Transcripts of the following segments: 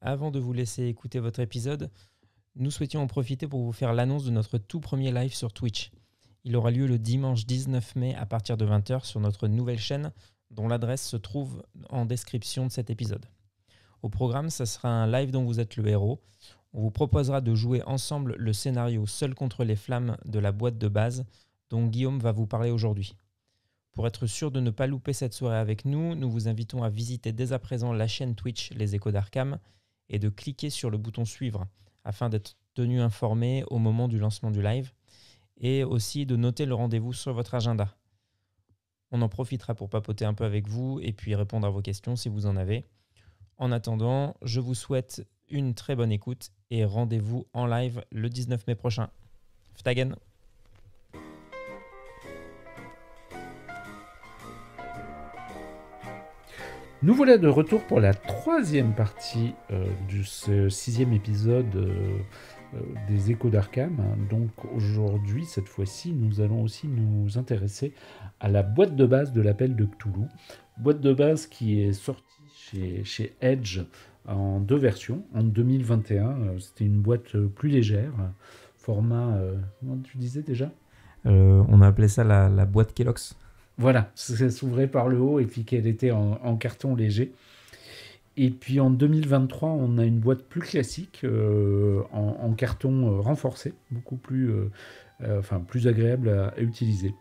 Avant de vous laisser écouter votre épisode, nous souhaitions en profiter pour vous faire l'annonce de notre tout premier live sur Twitch. Il aura lieu le dimanche 19 mai à partir de 20h sur notre nouvelle chaîne dont l'adresse se trouve en description de cet épisode. Au programme, ça sera un live dont vous êtes le héros. On vous proposera de jouer ensemble le scénario Seul contre les flammes de la boîte de base dont Guillaume va vous parler aujourd'hui. Pour être sûr de ne pas louper cette soirée avec nous, nous vous invitons à visiter dès à présent la chaîne Twitch Les Échos d'Arkham et de cliquer sur le bouton suivre afin d'être tenu informé au moment du lancement du live et aussi de noter le rendez-vous sur votre agenda. On en profitera pour papoter un peu avec vous et puis répondre à vos questions si vous en avez. En attendant, je vous souhaite une très bonne écoute et rendez-vous en live le 19 mai prochain. Ftagen. Nous voilà de retour pour la troisième partie de ce 6e épisode des Échos d'Arkham. Donc aujourd'hui, cette fois-ci, nous allons aussi nous intéresser à la boîte de base de l'appel de Cthulhu. Boîte de base qui est sortie chez Edge en 2 versions. En 2021, c'était une boîte plus légère, format... comment tu disais déjà ? On a appelé ça la boîte Kellogg's. Voilà, ça s'ouvrait par le haut et puis qu'elle était en carton léger. Et puis en 2023, on a une boîte plus classique, en carton renforcé, beaucoup plus, plus agréable à utiliser.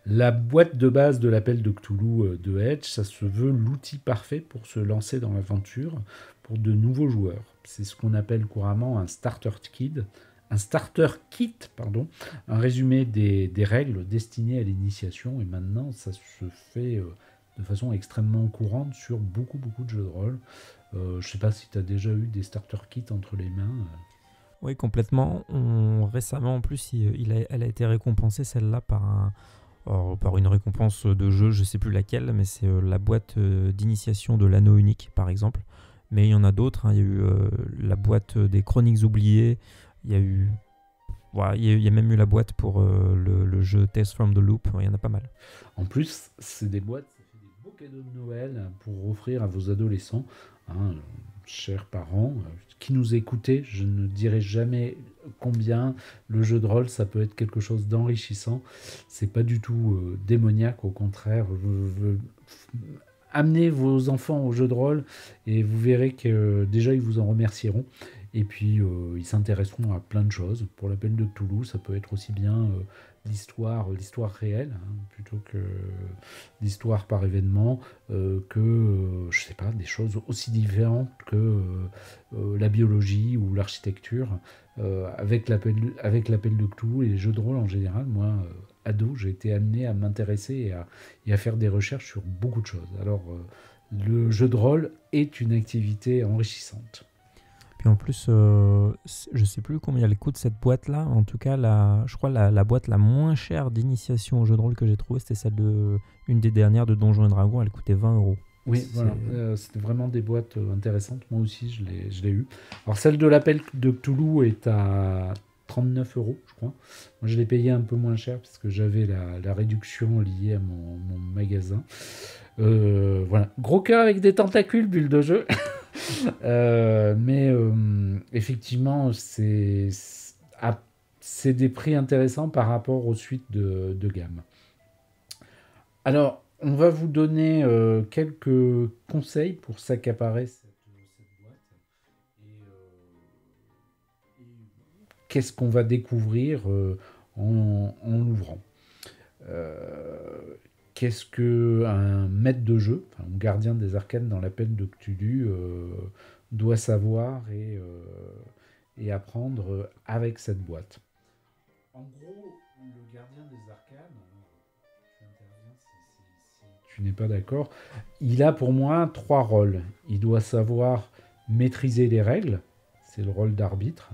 La boîte de base de l'appel de Cthulhu de Edge, ça se veut l'outil parfait pour se lancer dans l'aventure pour de nouveaux joueurs. C'est ce qu'on appelle couramment un starter kit, un résumé des règles destinées à l'initiation, et maintenant ça se fait de façon extrêmement courante sur beaucoup de jeux de rôle. Je ne sais pas si tu as déjà eu des starter kits entre les mains. Oui, complètement. Récemment, en plus, elle a été récompensée, celle-là, par une récompense de jeu, je ne sais plus laquelle, mais c'est la boîte d'initiation de l'anneau unique, par exemple. Mais il y en a d'autres, hein. Il y a eu la boîte des chroniques oubliées. Il y a même eu la boîte pour le jeu Tales from the Loop. Il y en a pas mal. En plus, c'est des boîtes, ça fait des beaux cadeaux de Noël pour offrir à vos adolescents, chers parents, qui nous écoutez. Je ne dirai jamais combien le jeu de rôle, ça peut être quelque chose d'enrichissant. C'est pas du tout démoniaque, au contraire. Amenez vos enfants au jeu de rôle et vous verrez que déjà ils vous en remercieront. Et puis, ils s'intéresseront à plein de choses. Pour l'appel de Cthulhu, ça peut être aussi bien l'histoire réelle, plutôt que l'histoire par événement, que, je sais pas, des choses aussi différentes que la biologie ou l'architecture. Avec l'appel de Cthulhu et les jeux de rôle en général, moi, ado, j'ai été amené à m'intéresser et à faire des recherches sur beaucoup de choses. Alors, le jeu de rôle est une activité enrichissante. Puis en plus, je sais plus combien elle coûte cette boîte-là. En tout cas, je crois la boîte la moins chère d'initiation au jeu de rôle que j'ai trouvée, c'était celle une des dernières de Donjons et Dragons. Elle coûtait 20 €. Oui, voilà. C'était vraiment des boîtes intéressantes. Moi aussi, je l'ai eu. Alors, celle de l'appel de Cthulhu est à 39 €, je crois. Moi, je l'ai payé un peu moins cher parce que j'avais la réduction liée à mon magasin. Voilà. Gros cœur avec des tentacules, bulle de jeu. Mais effectivement, c'est des prix intéressants par rapport aux suites de gamme. Alors, on va vous donner quelques conseils pour s'accaparer cette boîte. Et qu'est-ce qu'on va découvrir en l'ouvrant. Qu'est-ce qu'un maître de jeu, un gardien des arcanes dans l'appel de Cthulhu, doit savoir et apprendre avec cette boîte. En gros, le gardien des arcanes, tu interviens si tu n'es pas d'accord, il a pour moi 3 rôles. Il doit savoir maîtriser les règles, c'est le rôle d'arbitre,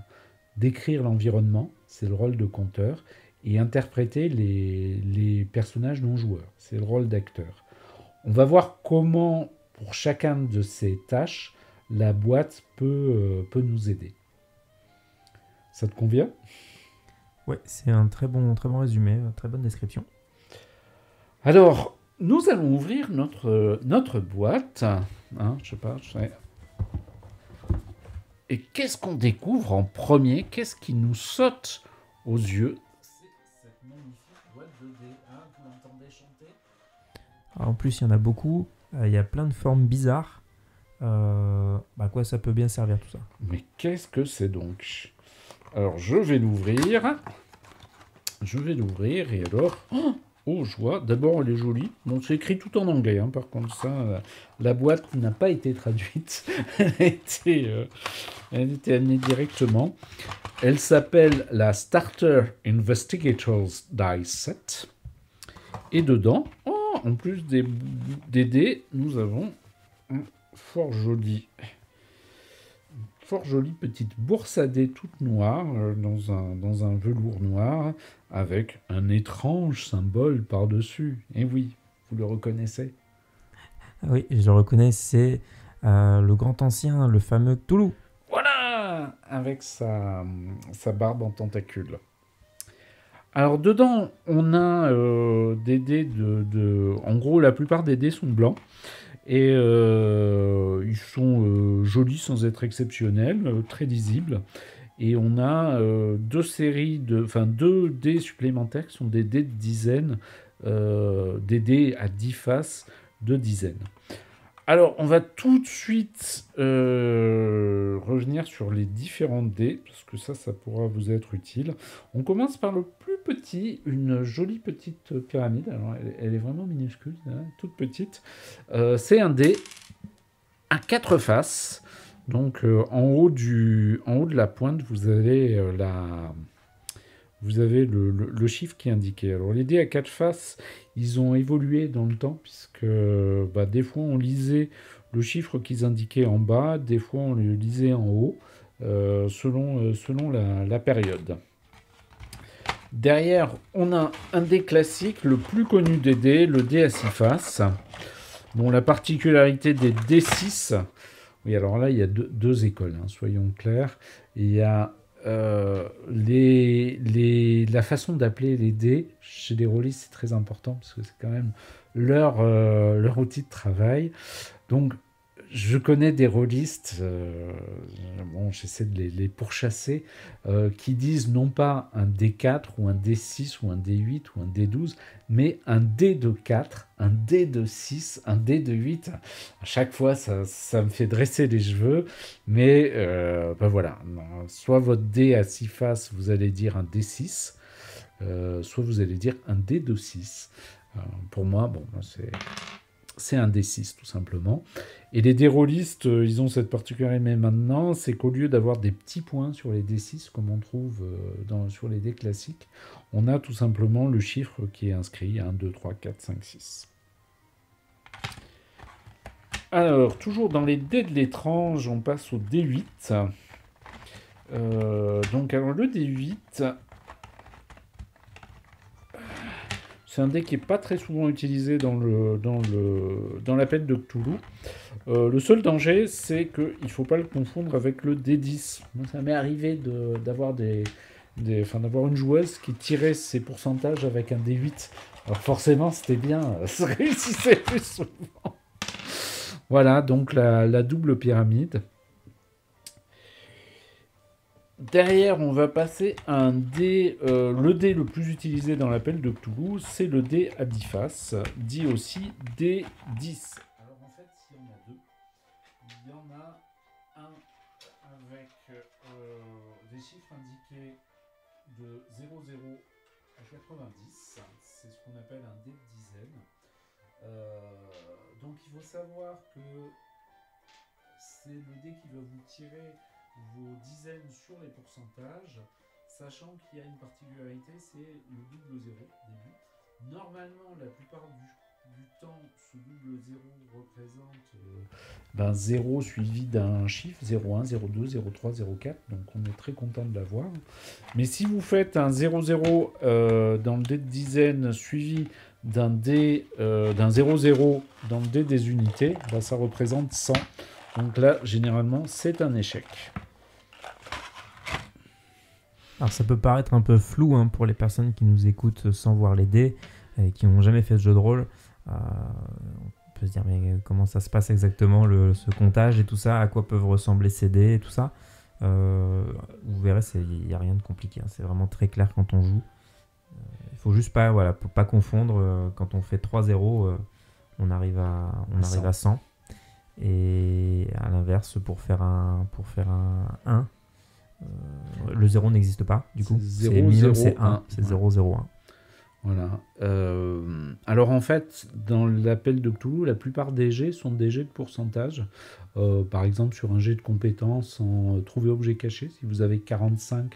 décrire l'environnement, c'est le rôle de conteur, et interpréter les personnages non joueurs, c'est le rôle d'acteur. On va voir comment, pour chacun de ces tâches, la boîte peut nous aider. Ça te convient ? Ouais, c'est un très bon résumé, très bonne description. Alors, nous allons ouvrir notre boîte. Je sais pas, Et qu'est-ce qu'on découvre en premier? Qu'est-ce qui nous saute aux yeux? C'est cette magnifique boîte de dés. Hein, vous l'entendez chanter? En plus, il y en a beaucoup. Il y a plein de formes bizarres. À quoi ça peut bien servir tout ça? Mais qu'est-ce que c'est donc? Alors, je vais l'ouvrir. Et alors... Oh, je vois. D'abord, elle est jolie. Bon, c'est écrit tout en anglais. Hein. Par contre, ça, la boîte n'a pas été traduite. Elle a été amenée directement. Elle s'appelle la Starter Investigators Die Set. Et dedans, en plus des dés, nous avons un fort jolie petite bourse à dés toute noire, dans un velours noir, avec un étrange symbole par-dessus. Et oui, vous le reconnaissez? Oui, je le reconnais, c'est le grand ancien, le fameux Cthulhu. Voilà, avec sa barbe en tentacule. Alors dedans, on a des dés En gros, la plupart des dés sont blancs. Et ils sont jolis sans être exceptionnels, très lisibles. Et on a deux dés supplémentaires qui sont des dés de dizaines, des dés à 10 faces de dizaines. Alors, on va tout de suite revenir sur les différents dés, parce que ça pourra vous être utile. On commence par le plus petit, une jolie petite pyramide. Alors, elle est vraiment minuscule, hein, toute petite. C'est un dé à 4 faces. Donc, en haut de la pointe, vous avez le chiffre qui est indiqué. Alors, les dés à 4 faces, ils ont évolué dans le temps, puisque des fois, on lisait le chiffre qu'ils indiquaient en bas, des fois, on le lisait en haut, selon la période. Derrière, on a un dé classique, le plus connu des dés, le dé à 6 faces. Bon, la particularité des D6... Oui, alors là, il y a deux écoles, hein, soyons clairs. Il y a la façon d'appeler les dés chez les rôlistes, c'est très important parce que c'est quand même leur outil de travail. Donc, je connais des rôlistes, j'essaie de les pourchasser, qui disent non pas un D4 ou un D6 ou un D8 ou un D12, mais un D de 4, un D de 6, un D de 8. À chaque fois, ça me fait dresser les cheveux, mais voilà. Soit votre D à 6 faces, vous allez dire un D6, soit vous allez dire un D de 6. Pour moi, c'est un D6 tout simplement. Et les dés rôlistes, ils ont cette particularité maintenant, c'est qu'au lieu d'avoir des petits points sur les D6, comme on trouve sur les dés classiques, on a tout simplement le chiffre qui est inscrit, 1, 2, 3, 4, 5, 6. Alors, toujours dans les dés de l'étrange, on passe au D8. Alors le D8... C'est un dé qui n'est pas très souvent utilisé dans l'appel de Cthulhu. Le seul danger, c'est qu'il ne faut pas le confondre avec le D10. Moi, ça m'est arrivé d'avoir d'avoir une joueuse qui tirait ses pourcentages avec un D8. Alors forcément, c'était bien, ça réussissait plus souvent. Voilà, donc la double pyramide. Derrière, on va passer à un dé. Le dé le plus utilisé dans l'appel de Cthulhu, c'est le dé à 10 faces, dit aussi dé 10. Alors en fait, s'il y en a deux, il y en a un avec des chiffres indiqués de 00 à 90. C'est ce qu'on appelle un dé de dizaine. Donc il faut savoir que c'est le dé qui va vous tirer vos dizaines sur les pourcentages, sachant qu'il y a une particularité, c'est le double zéro début. Normalement, la plupart du temps, ce double zéro représente 0 suivi d'un chiffre, 0,1, 0,2, 0,3, 0,4, donc on est très content de l'avoir. Mais si vous faites un 0,0 dans le dé de dizaine suivi d'un 0,0 dans le dé des unités, ça représente 100. Donc là, généralement, c'est un échec. Alors ça peut paraître un peu flou pour les personnes qui nous écoutent sans voir les dés et qui n'ont jamais fait ce jeu de rôle. On peut se dire mais comment ça se passe exactement ce comptage et tout ça, à quoi peuvent ressembler ces dés et tout ça. Vous verrez, il n'y a rien de compliqué, hein. C'est vraiment très clair quand on joue. Il faut juste pas confondre. Quand on fait 3-0, on arrive à 100. Et à l'inverse, pour faire un 1, le 0 n'existe pas. Du coup, C'est minimum, 0, c'est 1. 1. C'est 0, 0, 1. Voilà. Alors en fait, dans l'appel de Cthulhu, la plupart des jets sont des jets de pourcentage. Par exemple, sur un jet de compétences en trouver objet caché, si vous avez 45%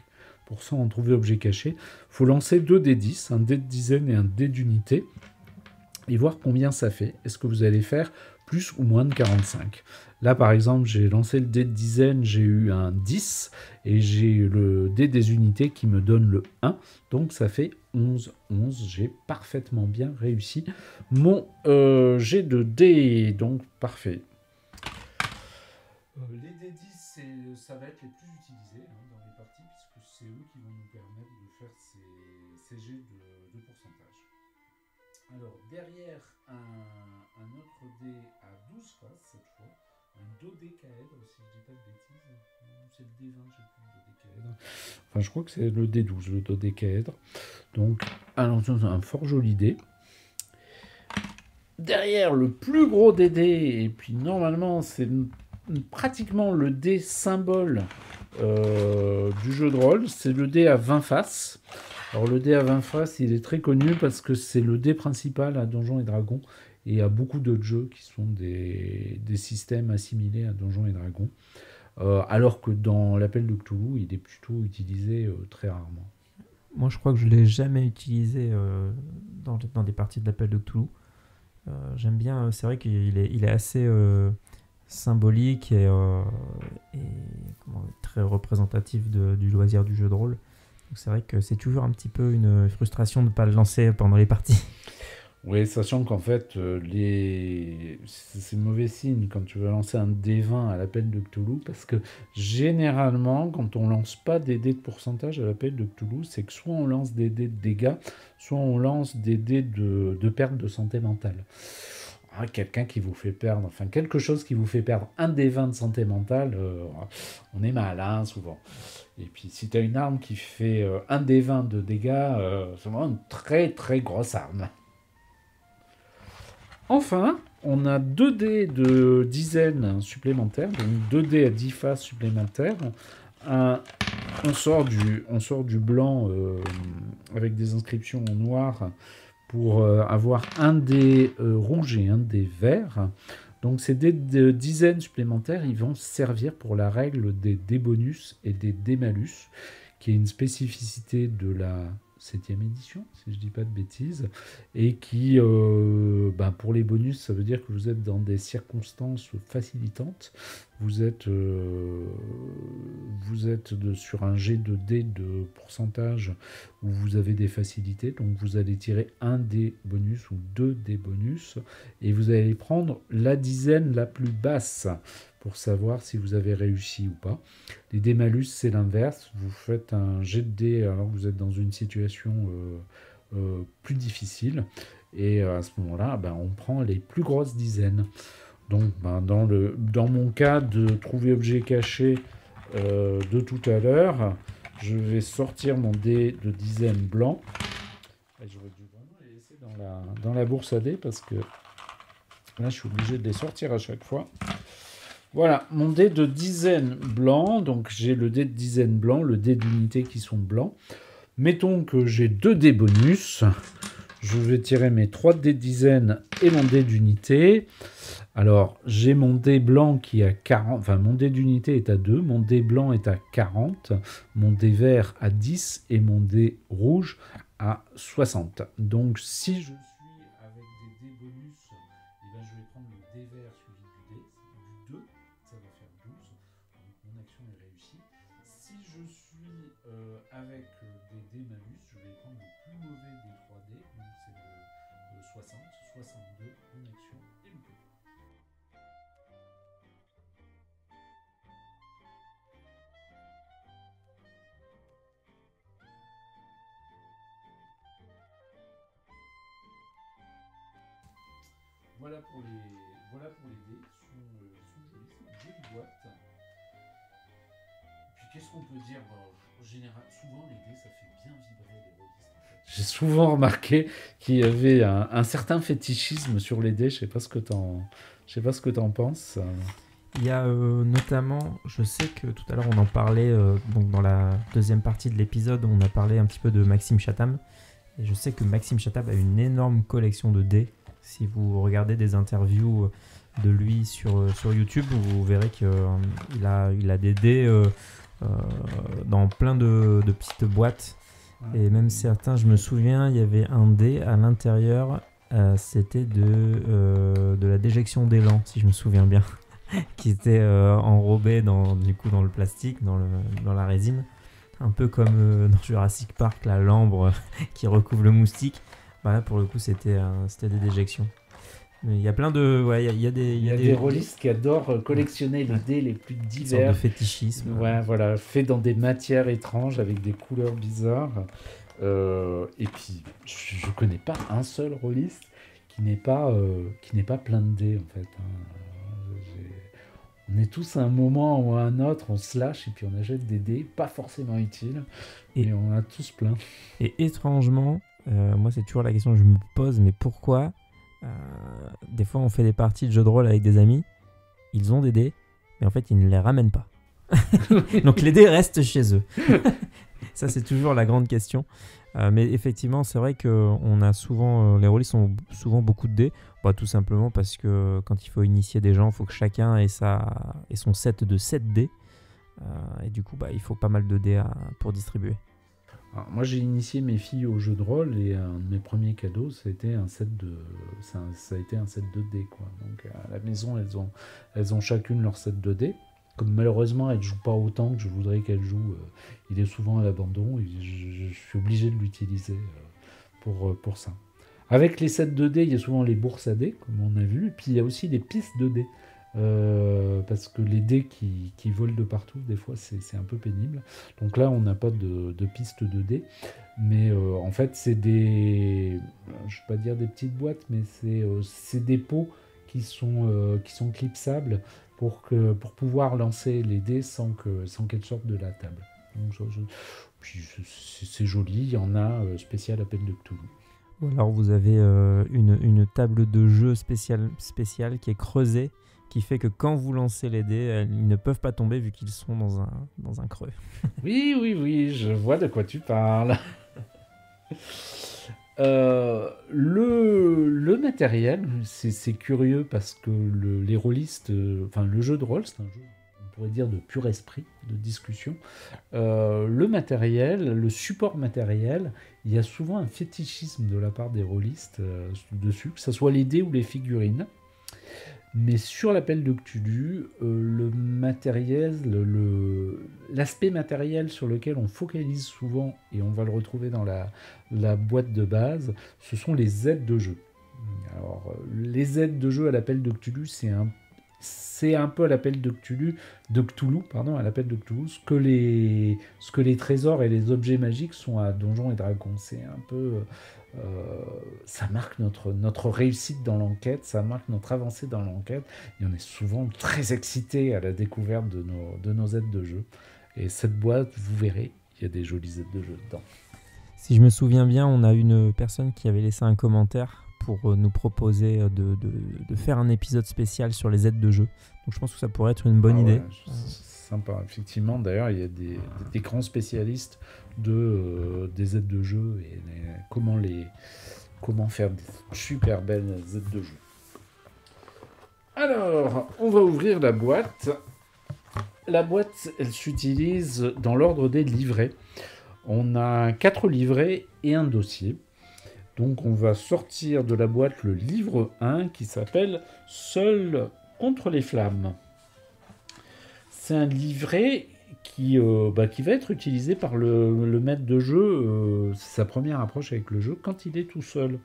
en trouver objet caché, il faut lancer 2 dés 10, un dé de dizaine et un dé d'unité, et voir combien ça fait. Est-ce que vous allez faire plus ou moins de 45? Là, par exemple, j'ai lancé le dé de dizaine, j'ai eu un 10, et j'ai le dé des unités qui me donne le 1, donc ça fait 11. J'ai parfaitement bien réussi mon jet de dés, donc parfait. Les dés 10, ça va être les plus utilisés dans les parties, puisque c'est eux qui vont nous permettre de faire ces jets de pourcentage. Alors, derrière un autre dé à 12 faces, cette fois, un dodécaèdre, si je dis pas de bêtises. C'est le D20, j'ai plus le dodécaèdre. Enfin, je crois que c'est le D12, le dodécaèdre. Donc, un fort joli dé. Derrière, le plus gros des dés, et puis normalement, c'est pratiquement le dé symbole du jeu de rôle, c'est le dé à 20 faces. Alors le dé à 20 faces, il est très connu parce que c'est le dé principal à Donjons et Dragons et à beaucoup d'autres jeux qui sont des systèmes assimilés à Donjons et Dragons. Alors que dans l'appel de Cthulhu, il est plutôt utilisé très rarement. Moi, je crois que je ne l'ai jamais utilisé dans des parties de l'appel de Cthulhu. J'aime bien, c'est vrai qu'il est assez symbolique et très représentatif du loisir du jeu de rôle. Donc c'est vrai que c'est toujours un petit peu une frustration de ne pas le lancer pendant les parties. Oui, sachant qu'en fait, c'est mauvais signe quand tu veux lancer un D20 à l'appel de Cthulhu, parce que généralement, quand on lance pas des dés de pourcentage à l'appel de Cthulhu, c'est que soit on lance des dés de dégâts, soit on lance des dés de perte de santé mentale. Quelqu'un qui vous fait perdre, enfin quelque chose qui vous fait perdre un D20 de santé mentale, on est mal, hein, souvent. Et puis si tu as une arme qui fait un D20 de dégâts, c'est vraiment une très très grosse arme. Enfin, on a 2 dés de dizaines supplémentaires, donc 2 dés à 10 faces supplémentaires. On sort du blanc avec des inscriptions en noir pour avoir un dé rouge et un dé vert. Donc ces dés de dizaines supplémentaires, ils vont servir pour la règle des dés bonus et des dés malus, qui est une spécificité de la 7e édition, si je dis pas de bêtises, et qui, pour les bonus, ça veut dire que vous êtes dans des circonstances facilitantes. Vous êtes sur un jet de dés de pourcentage où vous avez des facilités, donc vous allez tirer un dé bonus ou 2 dés bonus, et vous allez prendre la dizaine la plus basse pour savoir si vous avez réussi ou pas. Les dés malus, c'est l'inverse. Vous faites un jet de dés alors que vous êtes dans une situation plus difficile. Et à ce moment-là, on prend les plus grosses dizaines. Donc, dans mon cas de trouver objet caché de tout à l'heure, je vais sortir mon dé de dizaine blanc. Et j'aurais dû vraiment les laisser dans la bourse à dés parce que là, je suis obligé de les sortir à chaque fois. Voilà, mon dé de dizaine blanc, donc j'ai le dé de dizaine blanc, le dé d'unité qui sont blancs. Mettons que j'ai 2 dés bonus. Je vais tirer mes 3 dés de dizaine et mon dé d'unité. Alors, j'ai mon dé blanc qui est à 40, enfin mon dé d'unité est à 2, mon dé blanc est à 40, mon dé vert à 10 et mon dé rouge à 60. Donc, si je suis avec des dés bonus, je vais prendre le dé vert suivi du 2, ça va faire 12, donc mon action est réussie. Si je suis avec des dés malus, je vais prendre le plus mauvais des 3 dés, donc c'est le 60, 62, mon action est loupée. Voilà pour les dés, ils sont jolis, c'est une jolie boîte. qu'on peut dire, en général, souvent les dés, ça fait bien vibrer les rôlistes. En fait. J'ai souvent remarqué qu'il y avait un certain fétichisme sur les dés. Je sais pas ce que t'en penses. Il y a notamment, je sais que tout à l'heure on en parlait, donc dans la deuxième partie de l'épisode, on a parlé un petit peu de Maxime Chatham. Et je sais que Maxime Chatham a une énorme collection de dés. Si vous regardez des interviews de lui sur YouTube, vous verrez qu'il il a des dés dans plein de petites boîtes. Et même certains, je me souviens, il y avait un dé à l'intérieur, c'était de la déjection d'élan, si je me souviens bien, qui était enrobé dans le plastique, dans la résine. Un peu comme dans Jurassic Park, la lambre qui recouvre le moustique. Bah là, pour le coup, c'était des déjections. Mais il y a plein de... Ouais, il y a des rôlistes qui adorent collectionner les dés les plus divers. Une sorte de fétichisme. Ouais, voilà, fait dans des matières étranges, avec des couleurs bizarres. Et puis, je connais pas un seul rôliste qui n'est pas plein de dés, en fait. On est tous à un moment ou à un autre, on se lâche et puis on achète des dés pas forcément utiles, et on a tous plein. Et étrangement, moi c'est toujours la question que je me pose, mais pourquoi des fois on fait des parties de jeux de rôle avec des amis, ils ont des dés, mais en fait ils ne les ramènent pas. Donc les dés restent chez eux. Ça c'est toujours la grande question. Mais effectivement, c'est vrai que les rôlistes ont souvent beaucoup de dés, tout simplement parce que quand il faut initier des gens, il faut que chacun ait son set de 7 dés. Et du coup, il faut pas mal de dés pour distribuer. Alors, moi, j'ai initié mes filles au jeu de rôle et un de mes premiers cadeaux, ça a été un set de dés, quoi. Donc à la maison, elles ont chacune leur set de dés. Comme malheureusement elle ne joue pas autant que je voudrais qu'elle joue, il est souvent à l'abandon et je suis obligé de l'utiliser pour ça. Avec les sets 2D, il y a souvent les bourses à dés, comme on a vu, et puis il y a aussi les pistes de dés. Parce que les dés qui volent de partout, des fois c'est un peu pénible. Donc là, on n'a pas de piste de dés, mais en fait, c'est je ne vais pas dire des petites boîtes, mais c'est des pots qui sont clipsables pour pouvoir lancer les dés sans qu'elles sortent de la table. Donc, puis c'est joli, il y en a spécial appel de Cthulhu. Ou alors vous avez une table de jeu spéciale qui est creusée, qui fait que quand vous lancez les dés, ils ne peuvent pas tomber vu qu'ils sont dans un creux. Oui, je vois de quoi tu parles. Le matériel, c'est curieux parce que les rôlistes, le jeu de rôle, c'est un jeu, on pourrait dire, de pur esprit, de discussion. Le matériel, le support matériel, il y a souvent un fétichisme de la part des rôlistes dessus, que ce soit les dés ou les figurines. Mais sur l'appel de Cthulhu, le matériel, l'aspect matériel sur lequel on focalise souvent, et on va le retrouver dans la boîte de base, ce sont les aides de jeu. Alors, les aides de jeu à l'appel de Cthulhu, c'est un peu à l'appel de Cthulhu, à l'appel de Cthulhu, ce que les trésors et les objets magiques sont à Donjons et Dragons. C'est un peu... ça marque notre réussite dans l'enquête, ça marque notre avancée dans l'enquête, et on est souvent très excité à la découverte de nos aides de jeu. Et cette boîte, vous verrez, il y a des jolies aides de jeu dedans. Si je me souviens bien, on a une personne qui avait laissé un commentaire pour nous proposer de faire un épisode spécial sur les aides de jeu. Donc je pense que ça pourrait être une bonne idée. Sympa, effectivement. D'ailleurs, il y a des grands spécialistes des aides de jeu et comment faire des super belles aides de jeu. Alors, on va ouvrir la boîte. La boîte, elle s'utilise dans l'ordre des livrets. On a 4 livrets et un dossier. Donc on va sortir de la boîte le livre 1 qui s'appelle « Seul contre les flammes ». C'est un livret qui va être utilisé par le maître de jeu. C'est sa première approche avec le jeu quand il est tout seul.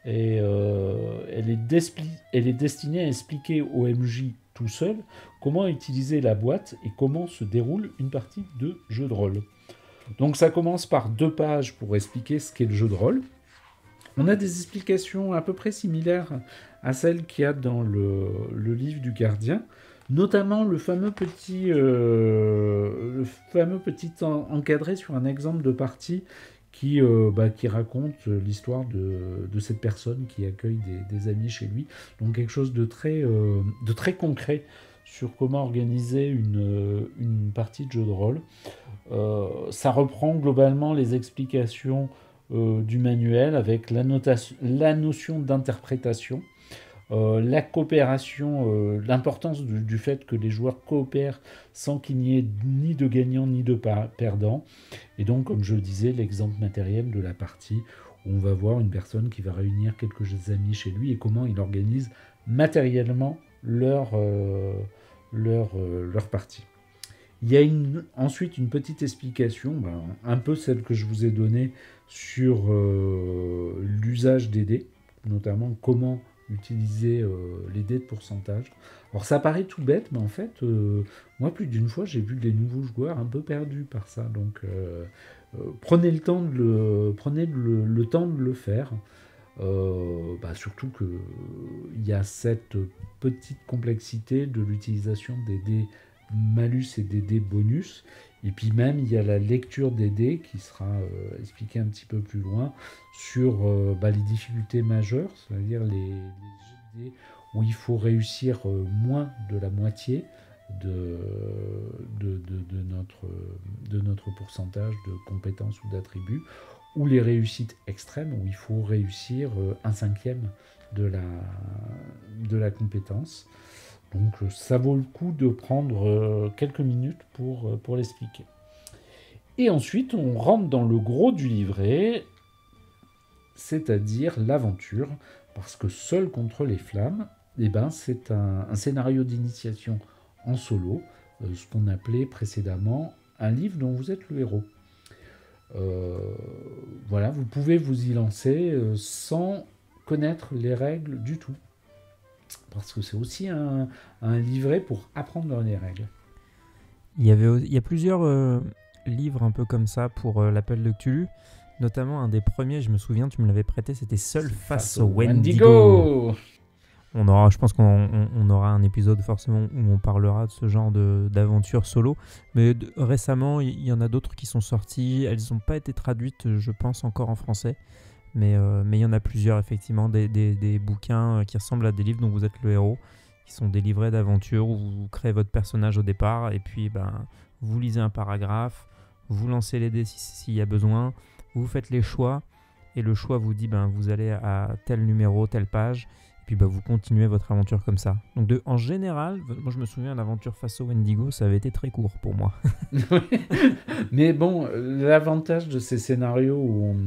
Et elle est destinée à expliquer au MJ tout seul comment utiliser la boîte et comment se déroule une partie de jeu de rôle. Donc ça commence par 2 pages pour expliquer ce qu'est le jeu de rôle. On a des explications à peu près similaires à celles qu'il y a dans le livre du gardien, notamment le fameux petit le fameux petit encadré sur un exemple de partie qui raconte l'histoire de cette personne qui accueille des amis chez lui. Donc quelque chose de très concret sur comment organiser une partie de jeu de rôle. Ça reprend globalement les explications du manuel avec la notion d'interprétation, la coopération, l'importance du fait que les joueurs coopèrent sans qu'il n'y ait ni de gagnant ni de perdant. Et donc, comme je le disais, l'exemple matériel de la partie où on va voir une personne qui va réunir quelques amis chez lui et comment il organise matériellement leur partie. Il y a ensuite une petite explication, un peu celle que je vous ai donnée sur l'usage des dés, notamment comment utiliser les dés de pourcentage. Alors ça paraît tout bête, mais en fait, moi plus d'une fois, j'ai vu des nouveaux joueurs un peu perdus par ça. Donc prenez le temps de le faire. Surtout qu'il y a cette petite complexité de l'utilisation des dés malus et des dés bonus. Et puis même, il y a la lecture des dés qui sera expliquée un petit peu plus loin sur les difficultés majeures, c'est-à-dire les dés où il faut réussir moins de la moitié de notre pourcentage de compétences ou d'attributs, ou les réussites extrêmes où il faut réussir un cinquième de la compétence. Donc ça vaut le coup de prendre quelques minutes pour l'expliquer. Et ensuite, on rentre dans le gros du livret, c'est-à-dire l'aventure, parce que Seul contre les flammes, c'est un scénario d'initiation en solo, ce qu'on appelait précédemment un livre dont vous êtes le héros. Vous pouvez vous y lancer sans connaître les règles du tout. Parce que c'est aussi un livret pour apprendre les règles. Il y a plusieurs livres un peu comme ça pour l'appel de Cthulhu. Notamment un des premiers, je me souviens, tu me l'avais prêté, c'était Seul face au Wendigo. Je pense qu'on aura un épisode forcément où on parlera de ce genre d'aventure solo. Mais récemment, il y en a d'autres qui sont sorties. Elles n'ont pas été traduites, je pense, encore en français. Mais il y en a plusieurs, effectivement, des bouquins qui ressemblent à des livres dont vous êtes le héros, qui sont des livrets d'aventure où vous créez votre personnage au départ, et puis vous lisez un paragraphe, vous lancez les dés s'il y a besoin, vous faites les choix, et le choix vous dit vous allez à tel numéro, telle page, et puis vous continuez votre aventure comme ça. Donc en général, moi je me souviens, l'aventure face au Wendigo, ça avait été très court pour moi. Mais bon, l'avantage de ces scénarios où on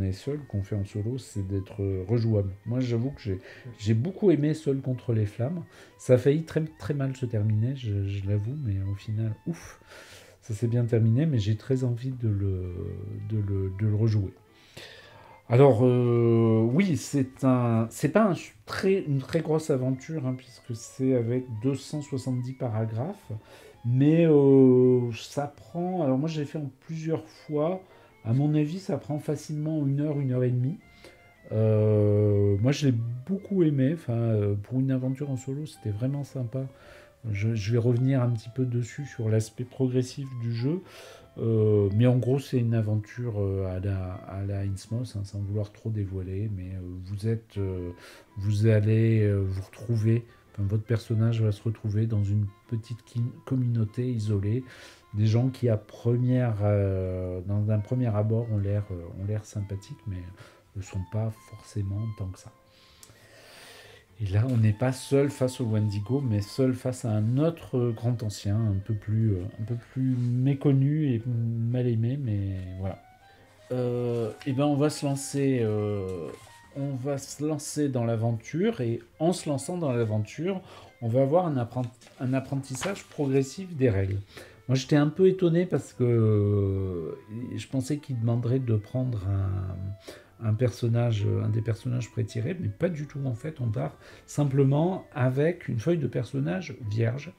est seul, qu'on fait en solo, c'est d'être rejouable. Moi j'avoue que j'ai beaucoup aimé Seul contre les flammes. Ça a failli très, très mal se terminer, je l'avoue, mais au final, ouf, ça s'est bien terminé, mais j'ai très envie de le rejouer. Alors, oui, c'est pas une très grosse aventure, puisque c'est avec 270 paragraphes, mais ça prend... Alors moi, je l'ai fait en plusieurs fois. À mon avis, ça prend facilement 1 heure, 1 heure et demie. Moi, je l'ai beaucoup aimé. Pour une aventure en solo, c'était vraiment sympa. Je vais revenir un petit peu dessus sur l'aspect progressif du jeu. Mais en gros, c'est une aventure à la Innsmouth, sans vouloir trop dévoiler, mais vous allez vous retrouver, votre personnage va se retrouver dans une petite communauté isolée, des gens qui, dans un premier abord, ont l'air sympathiques, mais ne sont pas forcément tant que ça. Et là, on n'est pas seul face au Wendigo, mais seul face à un autre grand ancien, un peu plus méconnu et mal aimé, mais voilà. On va se lancer dans l'aventure, et en se lançant dans l'aventure, on va avoir un apprentissage progressif des règles. Moi, j'étais un peu étonné parce que je pensais qu'il demanderait de prendre un des personnages prétirés, mais pas du tout. En fait, on part simplement avec une feuille de personnage vierge,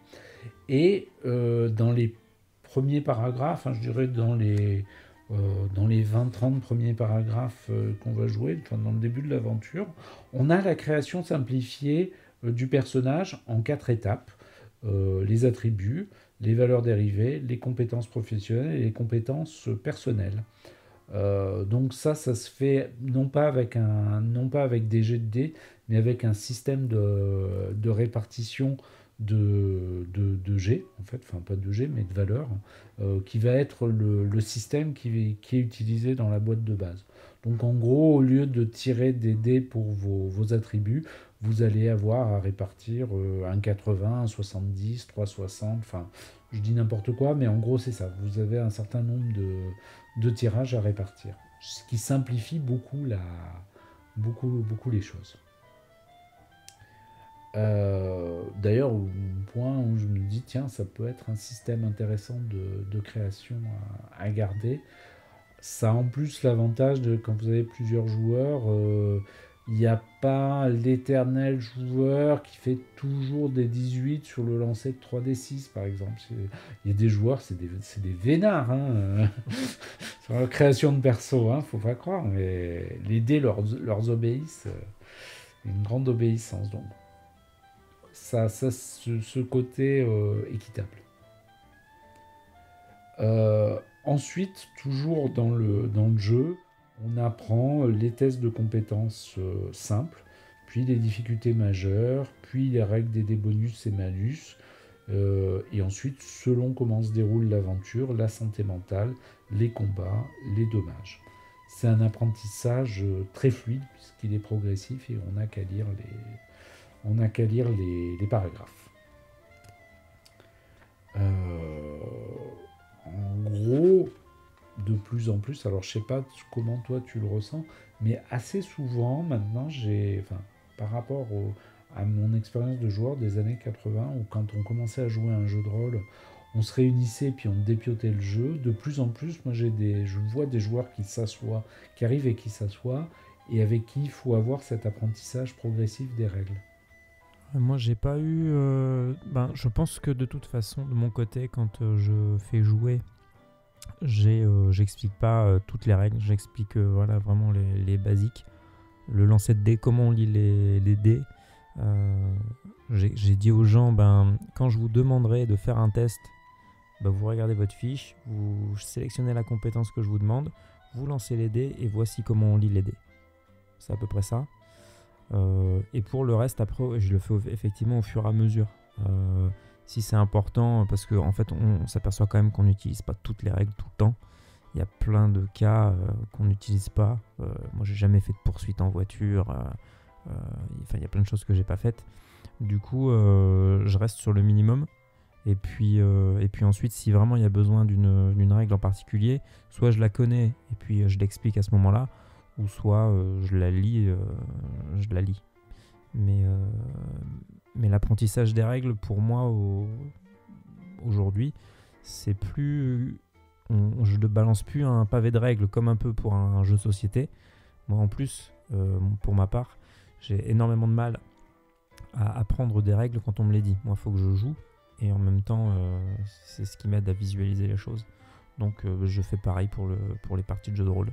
et dans les premiers paragraphes, je dirais dans les 20-30 premiers paragraphes qu'on va jouer, dans le début de l'aventure, on a la création simplifiée du personnage en 4 étapes. les attributs, les valeurs dérivées, les compétences professionnelles et les compétences personnelles. Donc ça se fait non pas avec des jets de dés, mais avec un système de répartition de G, en fait, enfin pas de G, mais de valeurs, qui va être le système qui est utilisé dans la boîte de base. Donc en gros, au lieu de tirer des dés pour vos attributs, vous allez avoir à répartir un 80, un 70, 360, enfin je dis n'importe quoi, mais en gros c'est ça. Vous avez un certain nombre de tirages à répartir, ce qui simplifie beaucoup les choses. D'ailleurs, au point où je me dis, tiens, ça peut être un système intéressant de création à garder. Ça a en plus l'avantage de quand vous avez plusieurs joueurs, il n'y a pas l'éternel joueur qui fait toujours des 18 sur le lancer de 3d6 par exemple. Il y a des joueurs, c'est des vénards hein, sur la création de perso, hein, faut pas croire, mais les dés leur obéissent, une grande obéissance donc. Ça ce côté équitable. Ensuite, toujours dans le jeu, on apprend les tests de compétences simples, puis les difficultés majeures, puis les règles des bonus et malus, et ensuite, selon comment se déroule l'aventure, la santé mentale, les combats, les dommages. C'est un apprentissage très fluide, puisqu'il est progressif, et on n'a qu'à lire les paragraphes. En gros, de plus en plus, alors je sais pas comment toi tu le ressens, mais assez souvent maintenant, par rapport à mon expérience de joueur des années 80, où quand on commençait à jouer à un jeu de rôle, on se réunissait puis on dépiotait le jeu. De plus en plus, moi je vois des joueurs qui arrivent et qui s'assoient, et avec qui il faut avoir cet apprentissage progressif des règles. Moi, j'ai pas eu. Je pense que de toute façon, de mon côté, quand je fais jouer, j'explique pas toutes les règles. J'explique voilà, vraiment les basiques. Le lancer de dés, comment on lit les dés. J'ai dit aux gens, quand je vous demanderai de faire un test, vous regardez votre fiche, vous sélectionnez la compétence que je vous demande, vous lancez les dés et voici comment on lit les dés. C'est à peu près ça. Et pour le reste, après, je le fais effectivement au fur et à mesure. Si c'est important, parce qu'en fait, on s'aperçoit quand même qu'on n'utilise pas toutes les règles tout le temps. Il y a plein de cas qu'on n'utilise pas. Moi, j'ai jamais fait de poursuite en voiture. Il y a plein de choses que j'ai pas faites. Du coup, je reste sur le minimum. Et puis ensuite, si vraiment il y a besoin d'une règle en particulier, soit je la connais et puis je l'explique à ce moment-là, ou soit je la lis. Mais l'apprentissage des règles, pour moi, aujourd'hui, c'est plus... je ne balance plus un pavé de règles comme un peu pour un jeu de société. Moi, en plus, pour ma part, j'ai énormément de mal à apprendre des règles quand on me les dit. Moi, il faut que je joue. Et en même temps, c'est ce qui m'aide à visualiser les choses. Donc je fais pareil pour les parties de jeux de rôle.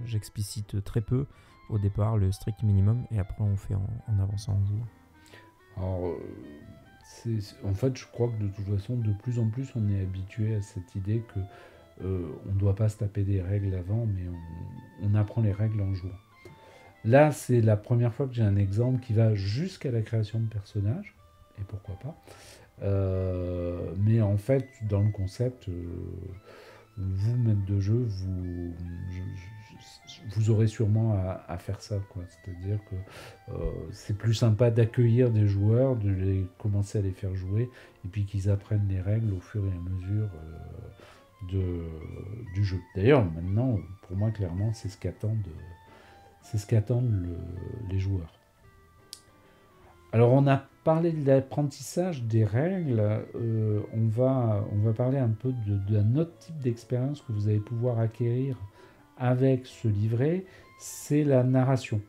J'explicite très peu au départ, le strict minimum, et après on fait en avançant en jouant. Alors, en fait, je crois que de toute façon, de plus en plus, on est habitué à cette idée que on ne doit pas se taper des règles avant, mais on apprend les règles en jouant. Là, c'est la première fois que j'ai un exemple qui va jusqu'à la création de personnages, et pourquoi pas. Mais en fait, dans le concept, vous, maître de jeu, vous aurez sûrement à faire ça, quoi. C'est-à-dire que c'est plus sympa d'accueillir des joueurs, de les commencer à les faire jouer, et puis qu'ils apprennent les règles au fur et à mesure du jeu. D'ailleurs, maintenant, pour moi, clairement, c'est ce qu'attendent les joueurs. Alors, on a parlé de l'apprentissage des règles. On va parler un peu d'un autre type d'expérience que vous allez pouvoir acquérir avec ce livret, c'est la narration.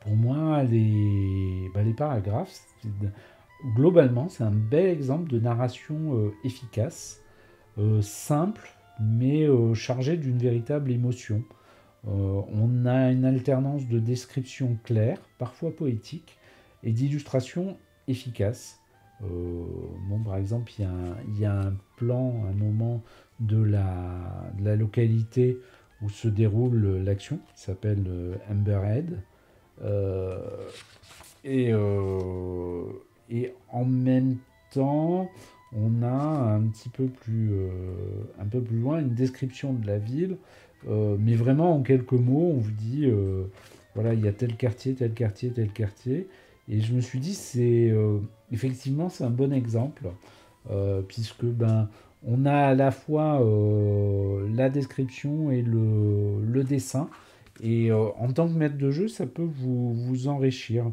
Pour moi, les paragraphes, globalement, c'est un bel exemple de narration efficace, simple, mais chargée d'une véritable émotion. On a une alternance de descriptions claires, parfois poétiques, et d'illustrations efficaces. Par exemple, il y a un plan, un moment de la localité où se déroule l'action, qui s'appelle Amberhead. Euh, et, euh, et en même temps, on a un peu plus loin une description de la ville, mais vraiment en quelques mots, on vous dit, voilà, il y a tel quartier, tel quartier, tel quartier. Et je me suis dit, effectivement, c'est un bon exemple, puisque on a à la fois la description et le dessin. Et en tant que maître de jeu, ça peut vous enrichir.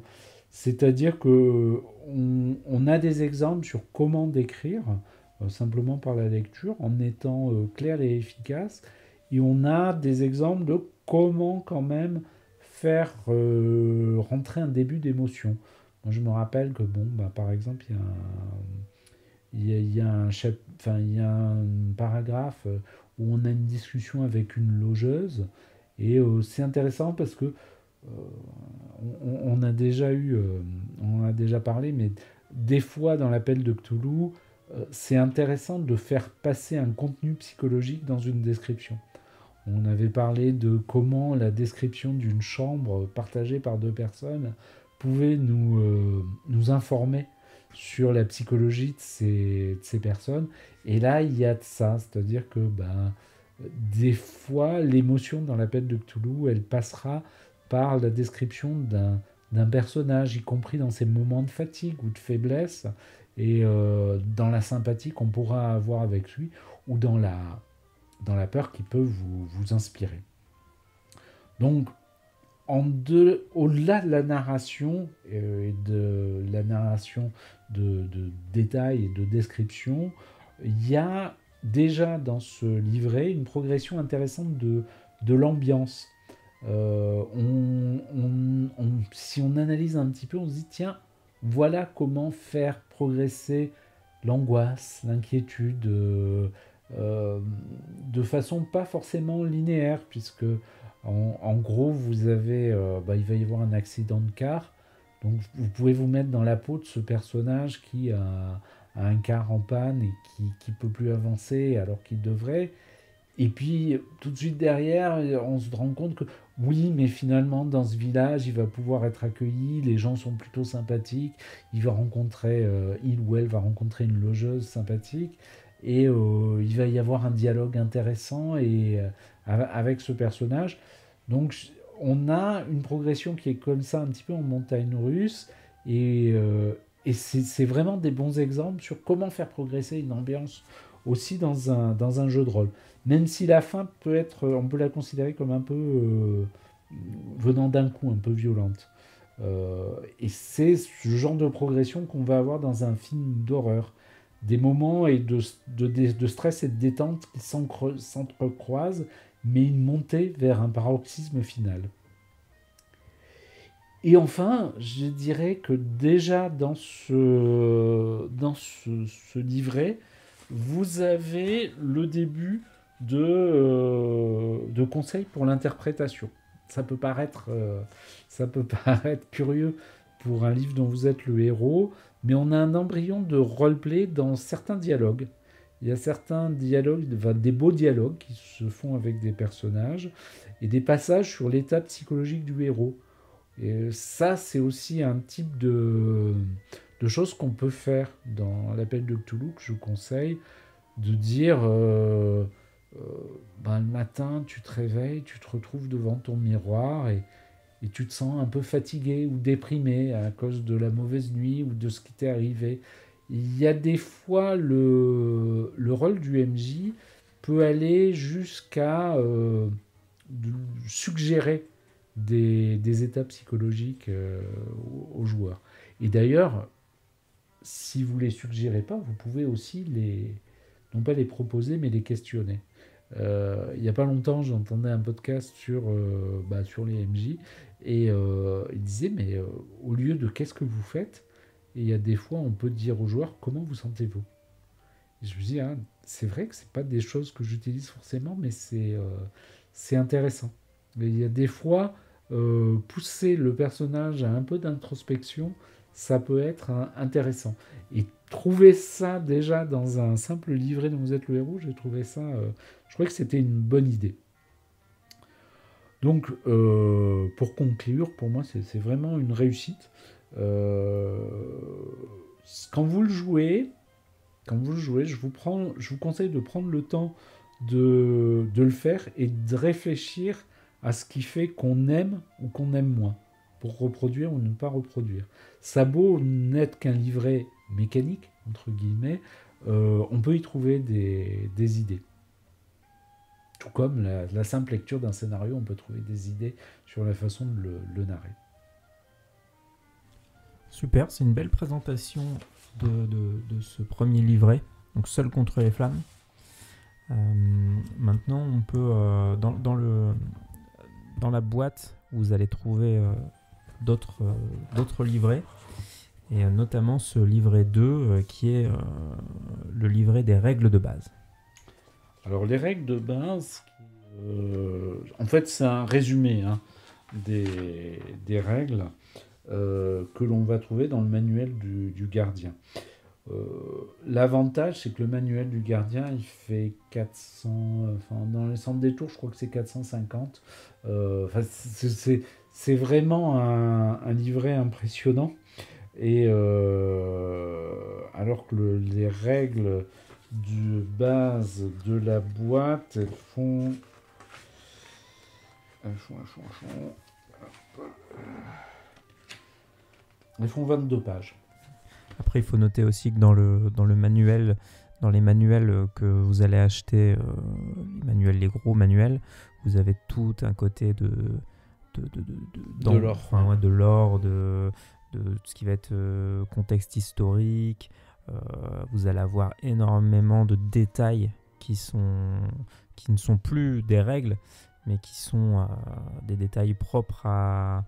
C'est-à-dire que on a des exemples sur comment décrire, simplement par la lecture, en étant clair et efficace. Et on a des exemples de comment quand même faire rentrer un début d'émotion. Moi, je me rappelle que, par exemple, il y a il y a un paragraphe où on a une discussion avec une logeuse. Et c'est intéressant parce que on a déjà on en a déjà parlé, mais des fois dans l'appel de Cthulhu, c'est intéressant de faire passer un contenu psychologique dans une description. On avait parlé de comment la description d'une chambre partagée par deux personnes pouvait nous informer sur la psychologie de ces personnes. Et là, il y a de ça, c'est-à-dire que des fois, l'émotion dans l'appel de Cthulhu, elle passera par la description d'un personnage, y compris dans ses moments de fatigue ou de faiblesse, et dans la sympathie qu'on pourra avoir avec lui, ou dans la peur qui peut vous inspirer. Donc, au-delà de la narration et de la narration de détails et de descriptions, il y a déjà dans ce livret une progression intéressante de l'ambiance. Si on analyse un petit peu, on se dit tiens, voilà comment faire progresser l'angoisse, l'inquiétude, de façon pas forcément linéaire, puisque en gros, il va y avoir un accident de car. Donc, vous pouvez vous mettre dans la peau de ce personnage qui a un car en panne et qui peut plus avancer alors qu'il devrait. Et puis, tout de suite derrière, on se rend compte que oui, mais finalement, dans ce village, il va pouvoir être accueilli, les gens sont plutôt sympathiques, il ou elle va rencontrer une logeuse sympathique, et il va y avoir un dialogue intéressant avec ce personnage. Donc, on a une progression qui est comme ça, un petit peu en montagne russe, et c'est vraiment des bons exemples sur comment faire progresser une ambiance aussi dans un jeu de rôle. Même si la fin on peut la considérer comme un peu venant d'un coup, un peu violente. Et c'est ce genre de progression qu'on va avoir dans un film d'horreur. Des moments de stress et de détente qui s'entrecroisent, mais une montée vers un paroxysme final. Et enfin, je dirais que déjà ce livret, vous avez le début de conseils pour l'interprétation. Ça peut ça peut paraître curieux pour un livre dont vous êtes le héros, mais on a un embryon de roleplay dans certains dialogues. Il y a certains dialogues, des beaux dialogues qui se font avec des personnages et des passages sur l'état psychologique du héros. Et ça, c'est aussi un type de choses qu'on peut faire dans l'appel de Cthulhu que je conseille, de dire le matin, tu te réveilles, tu te retrouves devant ton miroir et tu te sens un peu fatigué ou déprimé à cause de la mauvaise nuit ou de ce qui t'est arrivé. Il y a des fois le rôle du MJ peut aller jusqu'à suggérer des états psychologiques aux joueurs. Et d'ailleurs, si vous ne les suggérez pas, vous pouvez aussi non pas les proposer, mais les questionner. Il n'y a pas longtemps, j'entendais un podcast sur les MJ, et il disait, mais au lieu de qu'est-ce que vous faites, et il y a des fois, on peut dire aux joueurs, comment vous sentez-vous. Et je me dis, hein, c'est vrai que ce pas des choses que j'utilise forcément, mais c'est intéressant. Mais il y a des fois, pousser le personnage à un peu d'introspection, ça peut être intéressant. Et trouver ça déjà dans un simple livret dont vous êtes le héros, j'ai trouvé ça, je trouvais que c'était une bonne idée. Donc, pour conclure, pour moi, c'est vraiment une réussite. Quand vous le jouez, je vous conseille de prendre le temps de le faire et de réfléchir à ce qui fait qu'on aime ou qu'on aime moins, pour reproduire ou ne pas reproduire. Ça a beau n'être qu'un livret mécanique, entre guillemets, on peut y trouver des idées. Tout comme la simple lecture d'un scénario, on peut trouver des idées sur la façon de le narrer. Super, c'est une belle présentation de ce premier livret, donc Seul contre les flammes. Maintenant, on peut, dans la boîte, vous allez trouver d'autres livrets, et notamment ce livret 2 qui est le livret des règles de base. Alors les règles de base, en fait c'est un résumé des règles que l'on va trouver dans le manuel du gardien. L'avantage, c'est que le manuel du gardien, il fait 400... dans les centres des tours, je crois que c'est 450. C'est vraiment un livret impressionnant. Et alors que les règles de base de la boîte, elles font 22 pages. Après, il faut noter aussi que dans le manuel, dans les manuels que vous allez acheter, les gros manuels, vous avez tout un côté de l'or, de l'or, de ce qui va être contexte historique. Vous allez avoir énormément de détails qui ne sont plus des règles, mais qui sont des détails propres à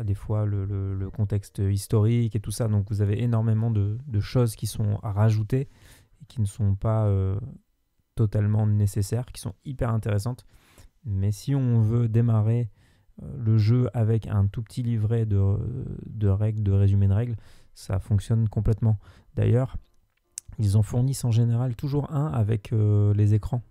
des fois le contexte historique et tout ça. Donc vous avez énormément de choses qui sont à rajouter et qui ne sont pas totalement nécessaires, qui sont hyper intéressantes. Mais si on veut démarrer le jeu avec un tout petit livret de règles, de résumé de règles, ça fonctionne complètement. D'ailleurs, ils en fournissent en général toujours un avec les écrans.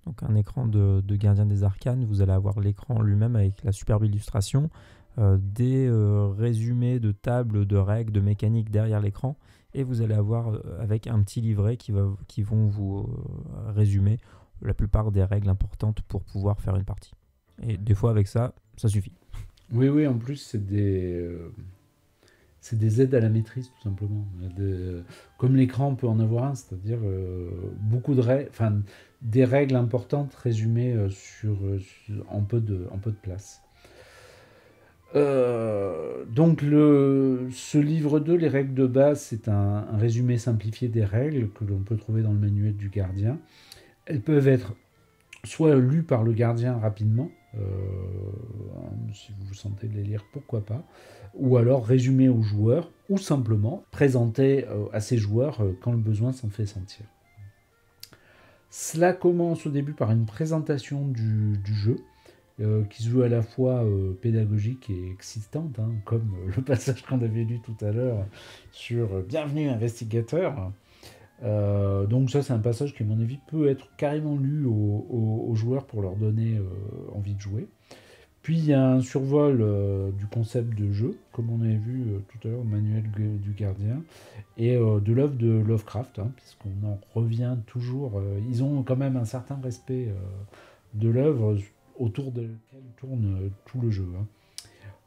Donc un écran de Gardien des Arcanes, vous allez avoir l'écran lui-même avec la superbe illustration, des résumés de tables, de règles, de mécaniques derrière l'écran, et vous allez avoir avec un petit livret qui vont vous résumer la plupart des règles importantes pour pouvoir faire une partie. Et des fois avec ça suffit. Oui, en plus c'est des aides à la maîtrise tout simplement. Comme l'écran, on peut en avoir un, c'est-à-dire beaucoup de règles, des règles importantes résumées en peu de place. Donc ce livre 2, les règles de base, c'est un résumé simplifié des règles que l'on peut trouver dans le manuel du gardien. Elles peuvent être soit lues par le gardien rapidement, si vous vous sentez de les lire, pourquoi pas, ou alors résumées aux joueurs, ou simplement présentées à ces joueurs quand le besoin s'en fait sentir. Cela commence au début par une présentation du jeu, qui se veut à la fois pédagogique et excitante, comme le passage qu'on avait lu tout à l'heure sur Bienvenue investigateur. Donc ça, c'est un passage qui, à mon avis, peut être carrément lu aux joueurs pour leur donner envie de jouer. Puis il y a un survol du concept de jeu, comme on avait vu tout à l'heure au manuel du gardien, et de l'œuvre de Lovecraft, puisqu'on en revient toujours. Ils ont quand même un certain respect de l'œuvre autour de laquelle tourne tout le jeu.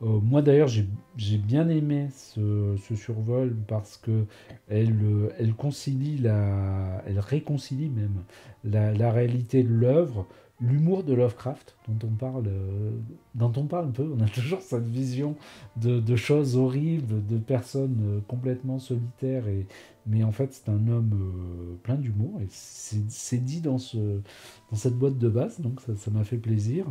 Moi d'ailleurs j'ai bien aimé ce survol parce que elle réconcilie même la réalité de l'œuvre, l'humour de Lovecraft dont on parle un peu. On a toujours cette vision de choses horribles, de personnes complètement solitaires, mais en fait c'est un homme plein d'humour, et c'est dit dans cette boîte de base, donc ça m'a fait plaisir.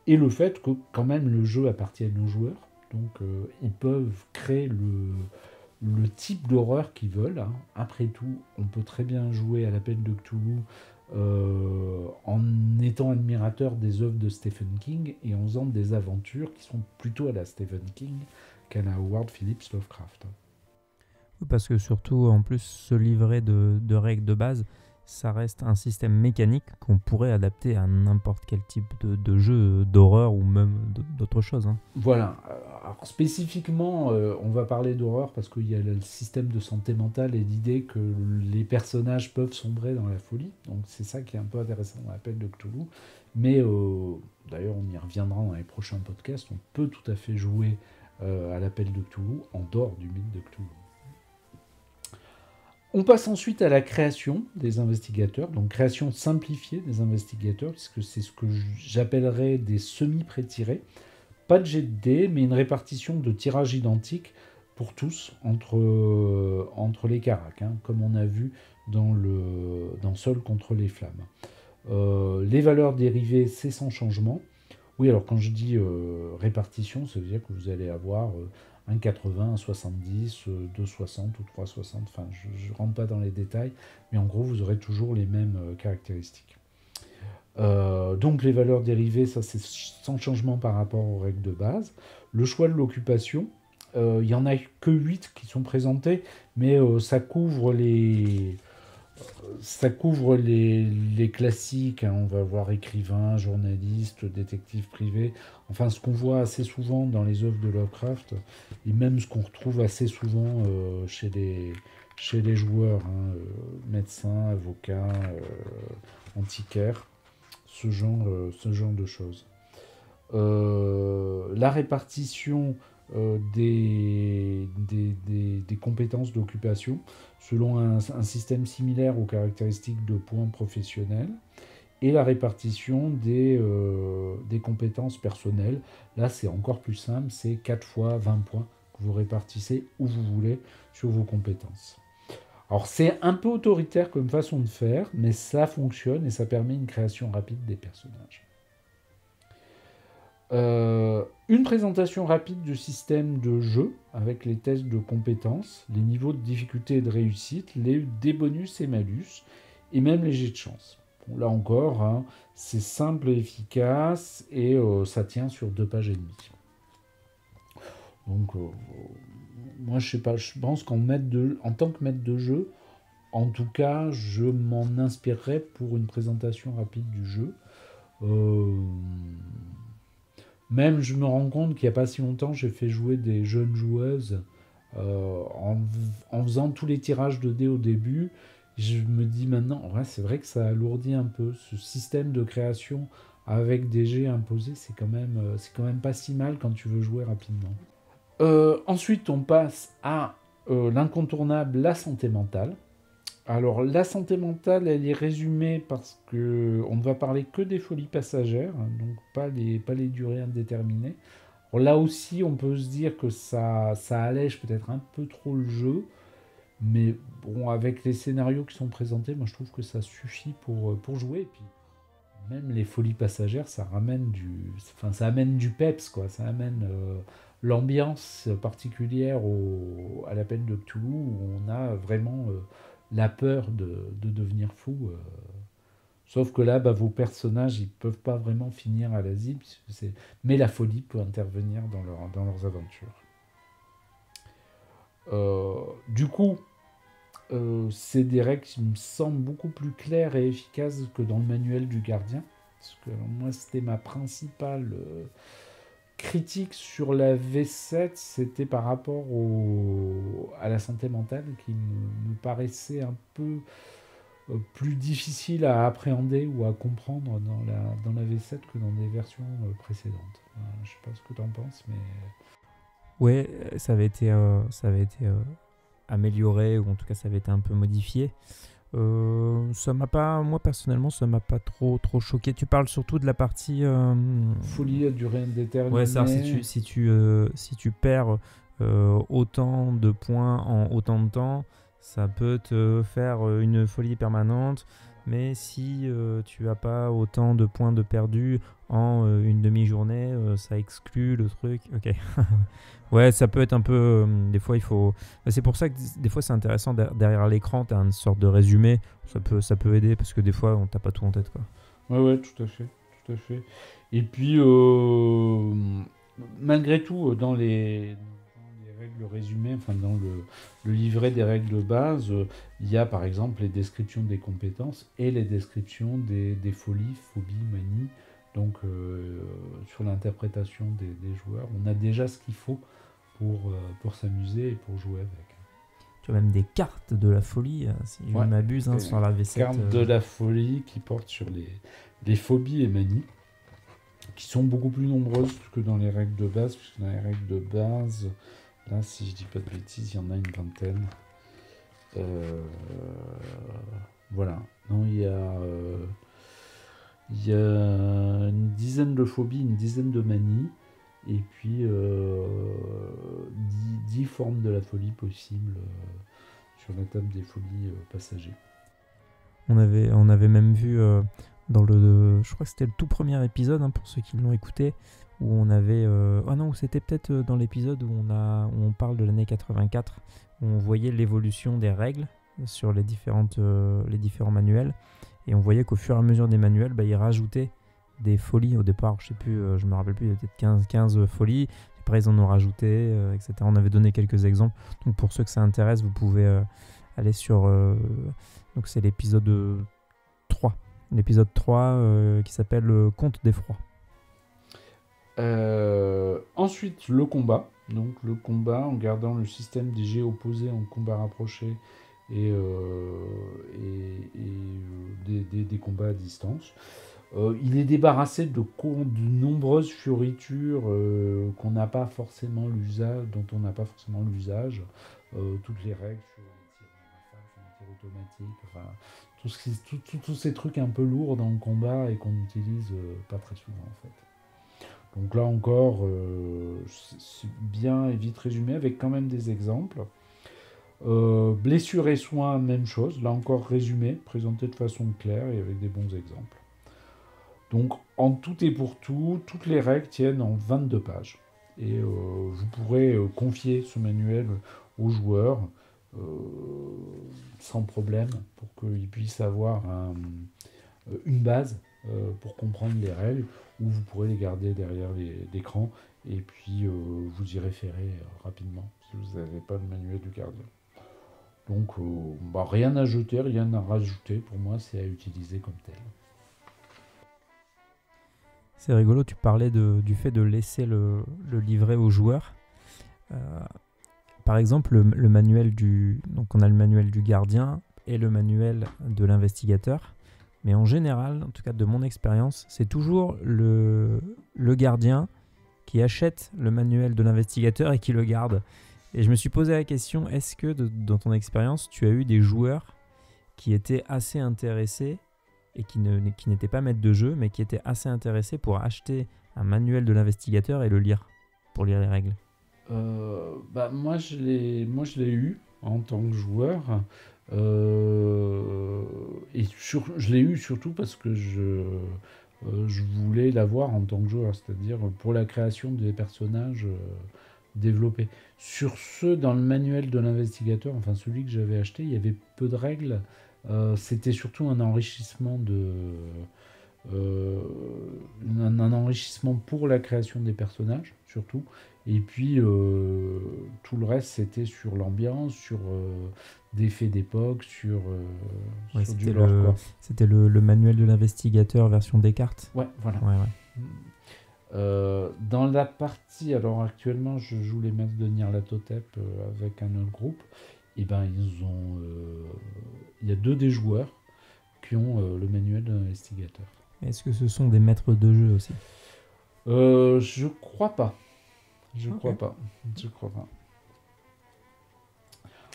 Et le fait que quand même le jeu appartienne aux joueurs, donc ils peuvent créer le type d'horreur qu'ils veulent. Après tout, on peut très bien jouer à l'appel de Cthulhu en étant admirateur des œuvres de Stephen King et en faisant des aventures qui sont plutôt à la Stephen King qu'un Howard Phillips Lovecraft. Parce que surtout, en plus, ce livret de règles de base, ça reste un système mécanique qu'on pourrait adapter à n'importe quel type de jeu d'horreur ou même d'autres choses. Hein. Voilà. Alors, spécifiquement, on va parler d'horreur parce qu'il y a le système de santé mentale et l'idée que les personnages peuvent sombrer dans la folie. Donc c'est ça qui est un peu intéressant dans l'appel de Cthulhu. Mais d'ailleurs, on y reviendra dans les prochains podcasts. On peut tout à fait jouer à l'appel de Cthulhu en dehors du mythe de Cthulhu. On passe ensuite à la création des investigateurs, donc création simplifiée des investigateurs, puisque c'est ce que j'appellerais des semi-prétirés. Pas de jet de dés, mais une répartition de tirages identiques pour tous entre les caracs, hein, comme on a vu dans Seul contre les flammes. Les valeurs dérivées, c'est sans changement. Oui, alors quand je dis répartition, ça veut dire que vous allez avoir un 80, un 70, 2,60 ou 3,60. Enfin, je ne rentre pas dans les détails, mais en gros, vous aurez toujours les mêmes caractéristiques. Donc les valeurs dérivées, ça c'est sans changement par rapport aux règles de base. Le choix de l'occupation, il n'y en a que 8 qui sont présentés, mais ça couvre les classiques, hein. On va voir écrivain, journaliste, détective privé, enfin ce qu'on voit assez souvent dans les œuvres de Lovecraft, et même ce qu'on retrouve assez souvent chez les joueurs, hein, médecins, avocats, antiquaires, ce genre de choses. La répartition des compétences d'occupation selon un système similaire aux caractéristiques de points professionnels, et la répartition des compétences personnelles. Là, c'est encore plus simple, c'est 4 fois 20 points que vous répartissez où vous voulez sur vos compétences. Alors, c'est un peu autoritaire comme façon de faire, mais ça fonctionne et ça permet une création rapide des personnages. Une présentation rapide du système de jeu avec les tests de compétences, les niveaux de difficulté et de réussite, des bonus et malus, et même les jets de chance. Bon, là encore, hein, c'est simple et efficace, et ça tient sur 2 pages et demie. Donc, moi, je sais pas, je pense qu'en tant que maître de jeu, en tout cas, je m'en inspirerais pour une présentation rapide du jeu. Même, je me rends compte qu'il n'y a pas si longtemps, j'ai fait jouer des jeunes joueuses en faisant tous les tirages de dés au début. Je me dis maintenant, ouais, c'est vrai que ça alourdit un peu. Ce système de création avec des jets imposés, c'est quand même pas si mal quand tu veux jouer rapidement. Ensuite, on passe à l'incontournable, la santé mentale. Alors, la santé mentale, elle est résumée parce qu'on ne va parler que des folies passagères, hein, donc pas les durées indéterminées. Alors, là aussi, on peut se dire que ça allège peut-être un peu trop le jeu, mais bon, avec les scénarios qui sont présentés, moi je trouve que ça suffit pour jouer. Et puis, même les folies passagères, ça amène du peps, quoi. Ça amène l'ambiance particulière à l'appel de Cthulhu, où on a vraiment la peur de devenir fou. Sauf que là, vos personnages, ils peuvent pas vraiment finir à l'asile, mais la folie peut intervenir dans leurs aventures. Du coup, c'est des règles qui me semblent beaucoup plus claires et efficaces que dans le manuel du gardien. Parce que moi, c'était ma principale critique sur la V7, c'était par rapport à la santé mentale qui me paraissait un peu plus difficile à appréhender ou à comprendre dans la V7 que dans des versions précédentes. Je sais pas ce que tu en penses, mais... Ouais, ça avait été amélioré, ou en tout cas ça avait été un peu modifié. Ça m'a pas, moi personnellement, ça m'a pas trop choqué. Tu parles surtout de la partie folie à durée indéterminée. Ouais, ça, si tu perds autant de points en autant de temps, ça peut te faire une folie permanente. Mais si tu as pas autant de points de perdu en une demi-journée, ça exclut le truc. Ok. Ouais, ça peut être un peu... des fois, il faut... C'est pour ça que des fois, c'est intéressant. Derrière l'écran, tu as une sorte de résumé. Ça peut aider parce que des fois, on t'a pas tout en tête, quoi. Ouais, tout à fait. Et puis, malgré tout, dans les le résumé, enfin dans le livret des règles de base, il y a par exemple les descriptions des compétences et les descriptions des phobies, manies. Donc sur l'interprétation des joueurs, on a déjà ce qu'il faut pour s'amuser et pour jouer avec. Tu as même des cartes de la folie, si je ne m'abuse, sur la V7. Cartes de la folie qui portent sur les phobies et manies, qui sont beaucoup plus nombreuses que dans les règles de base, puisque dans les règles de base, là, si je dis pas de bêtises, il y en a une vingtaine. Voilà. Non, il y a une dizaine de phobies, une dizaine de manies, et puis 10 formes de la folie possibles sur la table des folies passagers. On avait même vu je crois que c'était le tout premier épisode, pour ceux qui l'ont écouté, où on avait... c'était peut-être dans l'épisode où on parle de l'année 84, où on voyait l'évolution des règles sur les différents manuels, et on voyait qu'au fur et à mesure des manuels, ils rajoutaient des folies au départ. Je sais plus, je me rappelle plus, il y avait peut-être 15 folies. Après, ils en ont rajouté, etc. On avait donné quelques exemples. Donc, pour ceux que ça intéresse, vous pouvez aller sur... donc, c'est l'épisode 3. L'épisode 3 qui s'appelle Conte d'effroi. Ensuite, le combat. Donc, le combat en gardant le système des jets opposés en combat rapproché et des combats à distance. Il est débarrassé de nombreuses fioritures dont on n'a pas forcément l'usage. Toutes les règles sur les tirs automatiques, tous ces trucs un peu lourds dans le combat et qu'on n'utilise pas très souvent en fait. Donc là encore, c'est bien et vite résumé avec quand même des exemples. Blessures et soins, même chose. Là encore résumé, présenté de façon claire et avec des bons exemples. Donc, en tout et pour tout, toutes les règles tiennent en 22 pages. Et vous pourrez confier ce manuel aux joueurs sans problème pour qu'ils puissent avoir une base pour comprendre les règles, ou vous pourrez les garder derrière l'écran et puis vous y référer rapidement si vous n'avez pas le manuel du gardien. Donc, rien à jeter, rien à rajouter. Pour moi, c'est à utiliser comme tel. C'est rigolo, tu parlais du fait de laisser le livret aux joueurs. Par exemple, le manuel donc on a le manuel du gardien et le manuel de l'investigateur. Mais en général, en tout cas de mon expérience, c'est toujours le gardien qui achète le manuel de l'investigateur et qui le garde. Et je me suis posé la question, est-ce que dans ton expérience, tu as eu des joueurs qui étaient assez intéressés et qui n'étaient pas maîtres de jeu, mais qui étaient assez intéressés pour acheter un manuel de l'investigateur et le lire, pour lire les règles? Moi, je l'ai eu en tant que joueur. Et je l'ai eu surtout parce que je voulais l'avoir en tant que joueur, c'est-à-dire pour la création des personnages développés. Sur ceux dans le manuel de l'investigateur, enfin celui que j'avais acheté, il y avait peu de règles. C'était surtout un enrichissement un enrichissement pour la création des personnages, surtout. Et puis, tout le reste, c'était sur l'ambiance, sur des faits d'époque, sur du lore. C'était le manuel de l'investigateur version Descartes. Ouais, voilà. Ouais. Dans la partie, alors actuellement, je joue les maîtres de Nyarlathotep avec un autre groupe. Et il y a 2 des joueurs qui ont le manuel de l'investigateur. Est-ce que ce sont des maîtres de jeu aussi? Je crois pas. Je crois pas.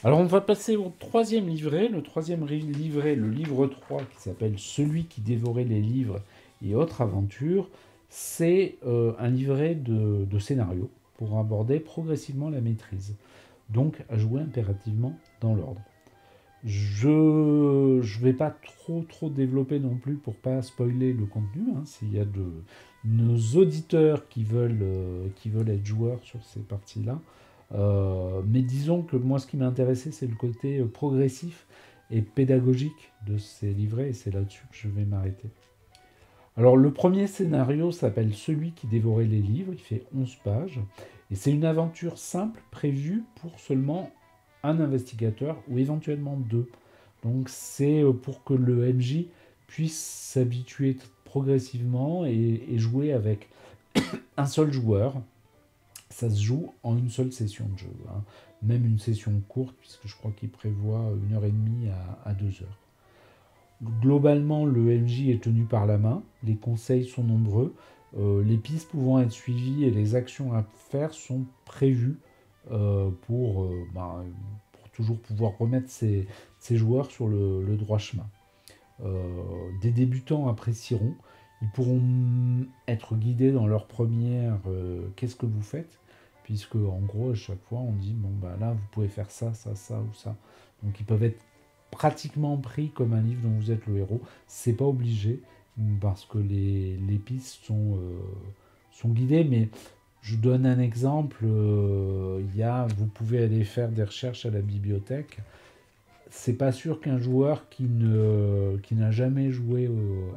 Alors on va passer au 3e livret. Le 3e livret, le livre 3, qui s'appelle Celui qui dévorait les livres et autres aventures. C'est un livret de scénario pour aborder progressivement la maîtrise. Donc à jouer impérativement dans l'ordre. Je vais pas trop développer non plus pour pas spoiler le contenu. S'il y a de nos auditeurs qui veulent être joueurs sur ces parties-là. Mais disons que moi, ce qui m'a intéressé, c'est le côté progressif et pédagogique de ces livrets, et c'est là-dessus que je vais m'arrêter. Alors, le premier scénario s'appelle Celui qui dévorait les livres, il fait 11 pages, Et c'est une aventure simple prévue pour seulement un investigateur ou éventuellement deux. Donc c'est pour que le MJ puisse s'habituer progressivement et jouer avec un seul joueur. Ça se joue en une seule session de jeu, hein. Même une session courte, puisque je crois qu'il prévoit 1h30 à 2h. Globalement, le MJ est tenu par la main, les conseils sont nombreux, les pistes pouvant être suivies et les actions à faire sont prévues pour toujours pouvoir remettre ses joueurs sur le droit chemin. Des débutants apprécieront, ils pourront être guidés dans leur première qu'est-ce que vous faites, puisque en gros à chaque fois on dit là vous pouvez faire ça, ça, ça ou ça. Donc ils peuvent être pratiquement pris comme un livre dont vous êtes le héros. C'est pas obligé parce que les pistes sont guidées, mais je donne un exemple. Vous pouvez aller faire des recherches à la bibliothèque. C'est pas sûr qu'un joueur qui n'a jamais joué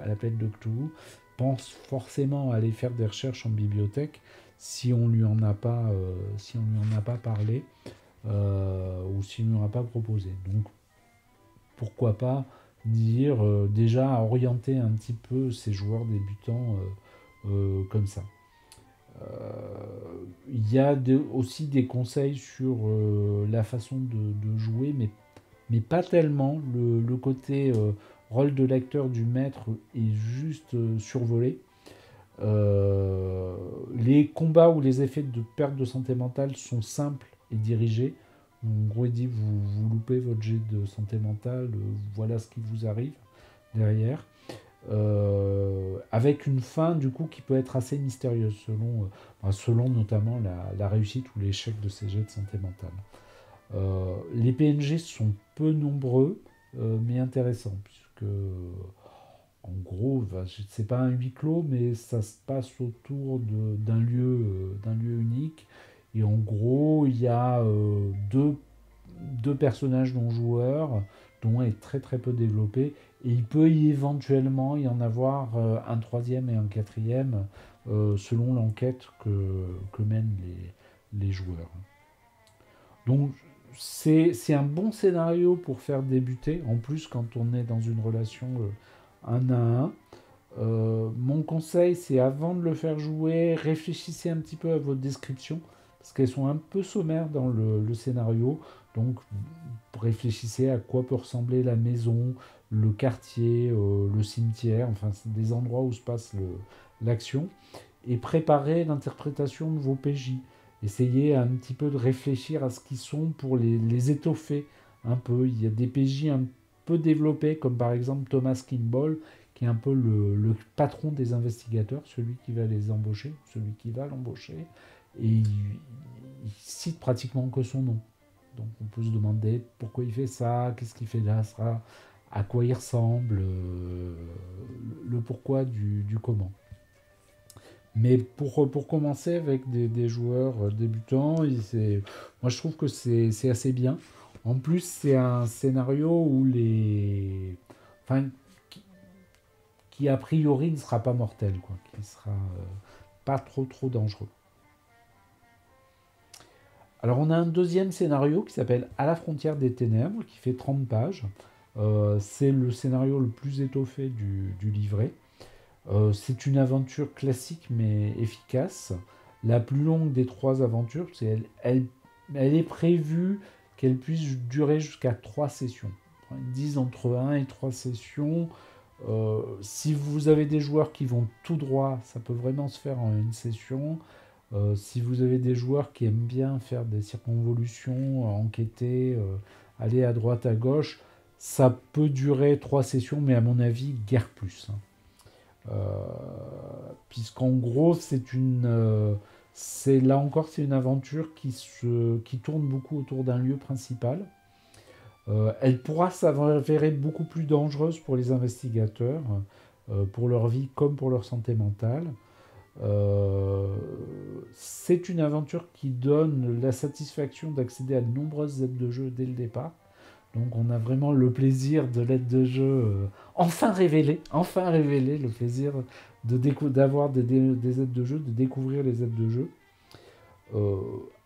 à l'appel de Cthulhu pense forcément à aller faire des recherches en bibliothèque si on lui en a pas parlé ou si on lui en a pas proposé. Donc pourquoi pas dire déjà orienter un petit peu ces joueurs débutants comme ça. Il y a aussi des conseils sur la façon de jouer, mais pas tellement. Le côté rôle de l'acteur du maître est juste survolé. Les combats ou les effets de perte de santé mentale sont simples et dirigés. En gros, il dit vous loupez votre jet de santé mentale, voilà ce qui vous arrive derrière. Avec une fin du coup qui peut être assez mystérieuse selon notamment la réussite ou l'échec de ces jets de santé mentale. Les PNG sont peu nombreux mais intéressants puisque en gros c'est pas un huis clos mais ça se passe autour d'un lieu unique et en gros il y a deux personnages non joueurs dont est très très peu développé et il peut éventuellement y en avoir un troisième et un quatrième selon l'enquête que mènent les joueurs. Donc c'est un bon scénario pour faire débuter, en plus quand on est dans une relation 1 à 1. Mon conseil, c'est avant de le faire jouer, réfléchissez un petit peu à vos descriptions, parce qu'elles sont un peu sommaires dans le scénario. Donc réfléchissez à quoi peut ressembler la maison, le quartier, le cimetière, enfin c'est des endroits où se passe l'action, et préparez l'interprétation de vos PJ. Essayez un petit peu de réfléchir à ce qu'ils sont pour les étoffer un peu. Il y a des PJ un peu développés, comme par exemple Thomas Kimball, qui est un peu le patron des investigateurs, celui qui va les embaucher, celui qui va l'embaucher, et il cite pratiquement que son nom. Donc on peut se demander pourquoi il fait ça, qu'est-ce qu'il fait là, à quoi il ressemble, le pourquoi du comment. Mais pour commencer avec des joueurs débutants, moi je trouve que c'est assez bien. En plus, c'est un scénario où qui a priori ne sera pas mortel, quoi, qui sera pas trop dangereux. Alors on a un deuxième scénario qui s'appelle À la frontière des ténèbres, qui fait 30 pages. C'est le scénario le plus étoffé du livret. C'est une aventure classique mais efficace. La plus longue des 3 aventures, elle est prévue qu'elle puisse durer jusqu'à 3 sessions. Ils disent entre 1 et 3 sessions. Si vous avez des joueurs qui vont tout droit, ça peut vraiment se faire en une session. Si vous avez des joueurs qui aiment bien faire des circonvolutions, enquêter, aller à droite, à gauche, ça peut durer 3 sessions, mais à mon avis, guère plus. Puisqu'en gros, là encore, c'est une aventure qui tourne beaucoup autour d'un lieu principal. Elle pourra s'avérer beaucoup plus dangereuse pour les investigateurs, pour leur vie comme pour leur santé mentale. C'est une aventure qui donne la satisfaction d'accéder à de nombreuses aides de jeu dès le départ. Donc on a vraiment le plaisir de l'aide de jeu enfin révélé, le plaisir d'avoir des aides de jeu, de découvrir les aides de jeu.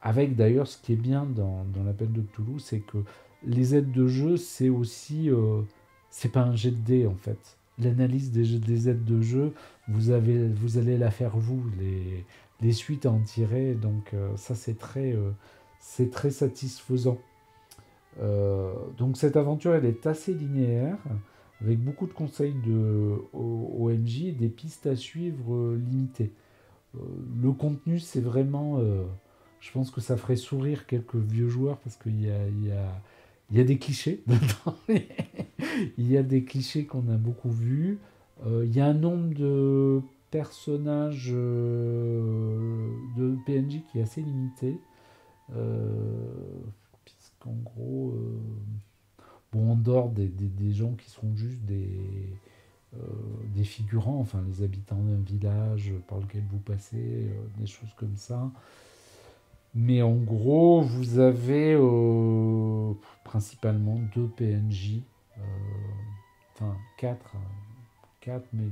Avec d'ailleurs, ce qui est bien dans l'appel de Cthulhu, c'est que les aides de jeu, c'est aussi... c'est pas un jet de dés, en fait. L'analyse des aides de jeu, vous allez la faire vous, les suites à en tirer. Donc ça, c'est très satisfaisant. Donc cette aventure, elle est assez linéaire, avec beaucoup de conseils au MJ et des pistes à suivre limitées. Le contenu, c'est vraiment... je pense que ça ferait sourire quelques vieux joueurs, parce qu'il y a des clichés dedans. Il y a des clichés qu'on a beaucoup vus. Il y a un nombre de personnages de PNJ qui est assez limité. Puisqu'en gros, bon, en dehors des gens qui sont juste des figurants, enfin les habitants d'un village par lequel vous passez, des choses comme ça. Mais en gros, vous avez principalement 2 PNJ, enfin 4, mais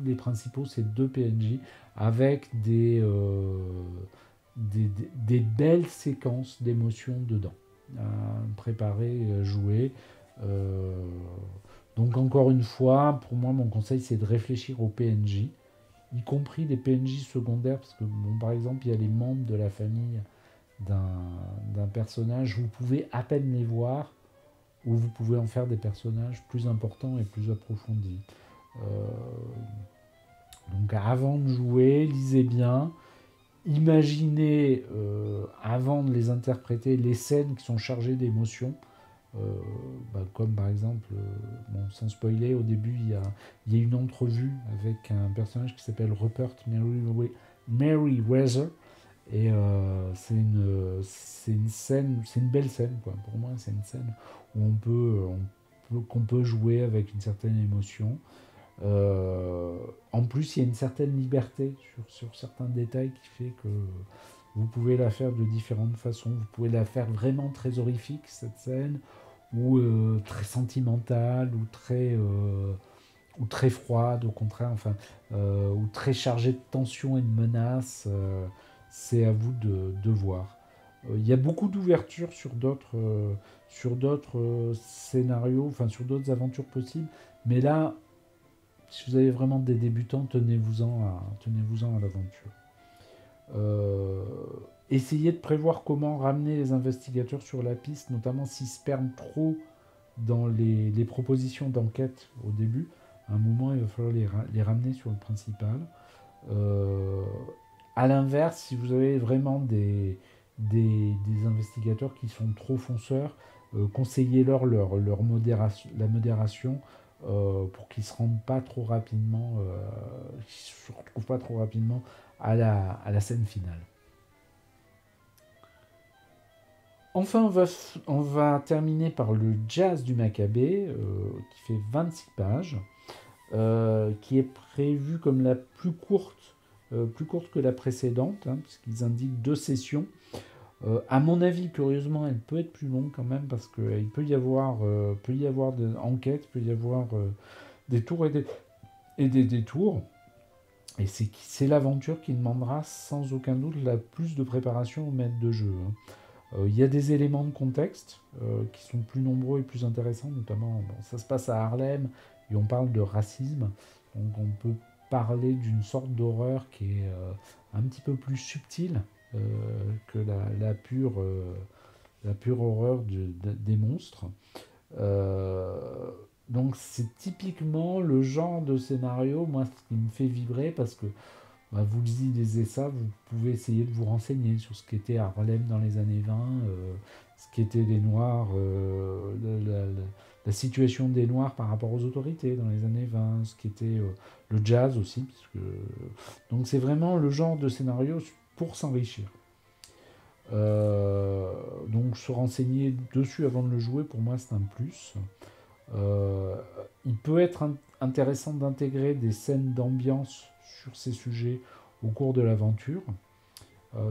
les principaux c'est 2 PNJ avec des belles séquences d'émotions dedans, préparer, jouer. Euh, donc encore une fois, pour moi, mon conseil, c'est de réfléchir aux PNJ, y compris les PNJ secondaires, parce que, bon, par exemple, il y a les membres de la famille d'un personnage, vous pouvez à peine les voir, ou vous pouvez en faire des personnages plus importants et plus approfondis. Euh, donc avant de jouer, lisez bien, imaginez, avant de les interpréter, les scènes qui sont chargées d'émotions. Comme par exemple, bon, sans spoiler, au début il y a une entrevue avec un personnage qui s'appelle Rupert Merryweather, et c'est une scène, c'est une belle scène, quoi. Pour moi, c'est une scène où qu'on peut jouer avec une certaine émotion. En plus, il y a une certaine liberté sur certains détails qui fait que vous pouvez la faire de différentes façons. Vous pouvez la faire vraiment très horrifique, cette scène, ou très sentimentale, ou très froide, au contraire, enfin, ou très chargée de tension et de menaces. C'est à vous de voir. Il y a beaucoup d'ouverture sur d'autres scénarios, enfin sur d'autres aventures possibles, mais là, si vous avez vraiment des débutants, tenez-vous-en à l'aventure. Euh, Essayez de prévoir comment ramener les investigateurs sur la piste, notamment s'ils se perdent trop dans les propositions d'enquête au début. À un moment, il va falloir les ramener sur le principal. Euh, à l'inverse, si vous avez vraiment des investigateurs qui sont trop fonceurs, conseillez-leur la modération, pour qu'ils se rendent pas trop rapidement, qu'ils se retrouvent pas trop rapidement à la scène finale. Enfin, on va terminer par le Jazz du Maccabée, qui fait 26 pages, qui est prévu comme la plus courte que la précédente, hein, puisqu'ils indiquent 2 sessions. À mon avis, curieusement, elle peut être plus longue quand même, parce qu'il peut y avoir des enquêtes, peut y avoir des tours et des détours. Et c'est l'aventure qui demandera sans aucun doute la plus de préparation au maître de jeu, hein. Il y a des éléments de contexte qui sont plus nombreux et plus intéressants, notamment, bon, ça se passe à Harlem et on parle de racisme, donc on peut parler d'une sorte d'horreur qui est un petit peu plus subtile que la pure horreur des monstres. Donc c'est typiquement le genre de scénario, moi, qui me fait vibrer, parce que vous lisez ça, vous pouvez essayer de vous renseigner sur ce qu'était Harlem dans les années 20, ce qu'étaient les Noirs, la situation des Noirs par rapport aux autorités dans les années 20, ce qu'était le jazz aussi. Donc c'est vraiment le genre de scénario pour s'enrichir. Donc se renseigner dessus avant de le jouer, pour moi, c'est un plus. Il peut être intéressant d'intégrer des scènes d'ambiance sur ces sujets au cours de l'aventure.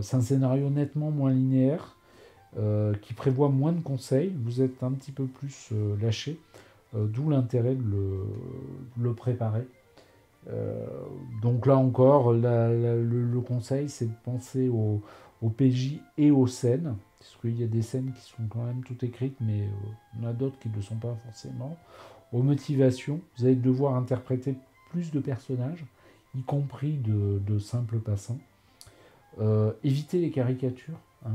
C'est un scénario nettement moins linéaire, qui prévoit moins de conseils. Vous êtes un petit peu plus lâché, d'où l'intérêt de le préparer. Donc là encore, le conseil, c'est de penser aux PJ et aux scènes, parce qu'il y a des scènes qui sont quand même toutes écrites, mais il y en a d'autres qui ne le sont pas forcément, aux motivations. Vous allez devoir interpréter plus de personnages, y compris de simples passants. Éviter les caricatures, hein,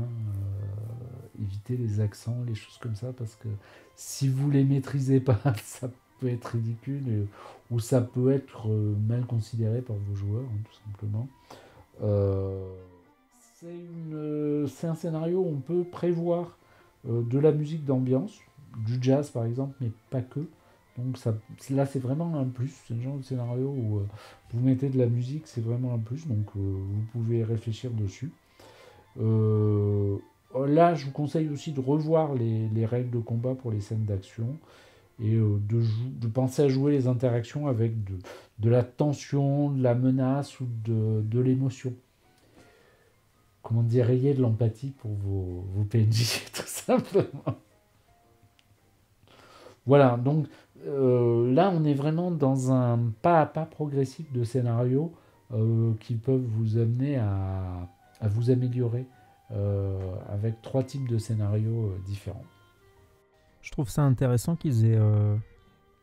éviter les accents, les choses comme ça, parce que si vous les maîtrisez pas, ça peut être ridicule ou ça peut être mal considéré par vos joueurs, hein, tout simplement. C'est un scénario où on peut prévoir de la musique d'ambiance, du jazz par exemple, mais pas que. Donc là, c'est vraiment un plus. C'est le genre de scénario où vous mettez de la musique, c'est vraiment un plus. Donc vous pouvez réfléchir dessus. Là, je vous conseille aussi de revoir les règles de combat pour les scènes d'action et de penser à jouer les interactions avec de la tension, de la menace ou de l'émotion. Comment dire, ayez de l'empathie pour vos PNJ, tout simplement. Voilà, donc là, on est vraiment dans un pas à pas progressif de scénario qui peuvent vous amener à vous améliorer avec 3 types de scénarios différents. Je trouve ça intéressant qu'ils aient...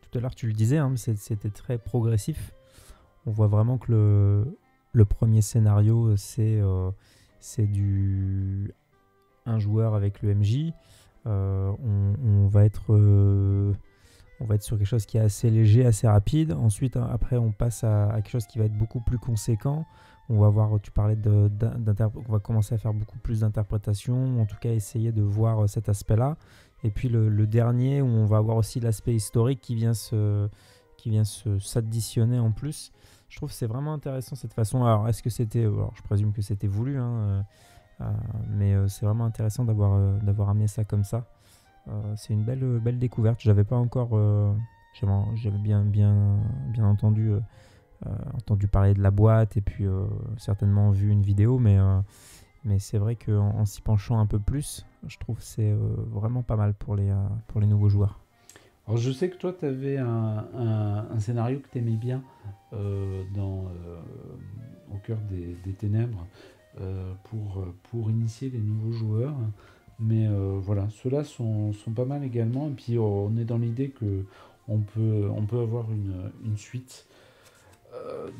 tout à l'heure, tu le disais, hein, c'était très progressif. On voit vraiment que le premier scénario, c'est un joueur avec le MJ. On va être sur quelque chose qui est assez léger, assez rapide. Ensuite, après, on passe à quelque chose qui va être beaucoup plus conséquent. On va voir, tu parlais on va commencer à faire beaucoup plus d'interprétation, en tout cas essayer de voir cet aspect-là. Et puis le dernier, où on va avoir aussi l'aspect historique qui vient s'additionner en plus. Je trouve que c'est vraiment intéressant cette façon. Alors, est-ce que c'était... Alors, je présume que c'était voulu, hein, mais c'est vraiment intéressant d'avoir amené ça comme ça. C'est une belle découverte. J'avais pas encore... j'avais bien entendu parler de la boîte et puis certainement vu une vidéo, mais c'est vrai qu'en s'y penchant un peu plus, je trouve que c'est vraiment pas mal pour les nouveaux joueurs. Alors je sais que toi tu avais un scénario que tu aimais bien au cœur des ténèbres pour initier les nouveaux joueurs, mais voilà, ceux-là sont pas mal également, et puis on est dans l'idée que on peut avoir une suite.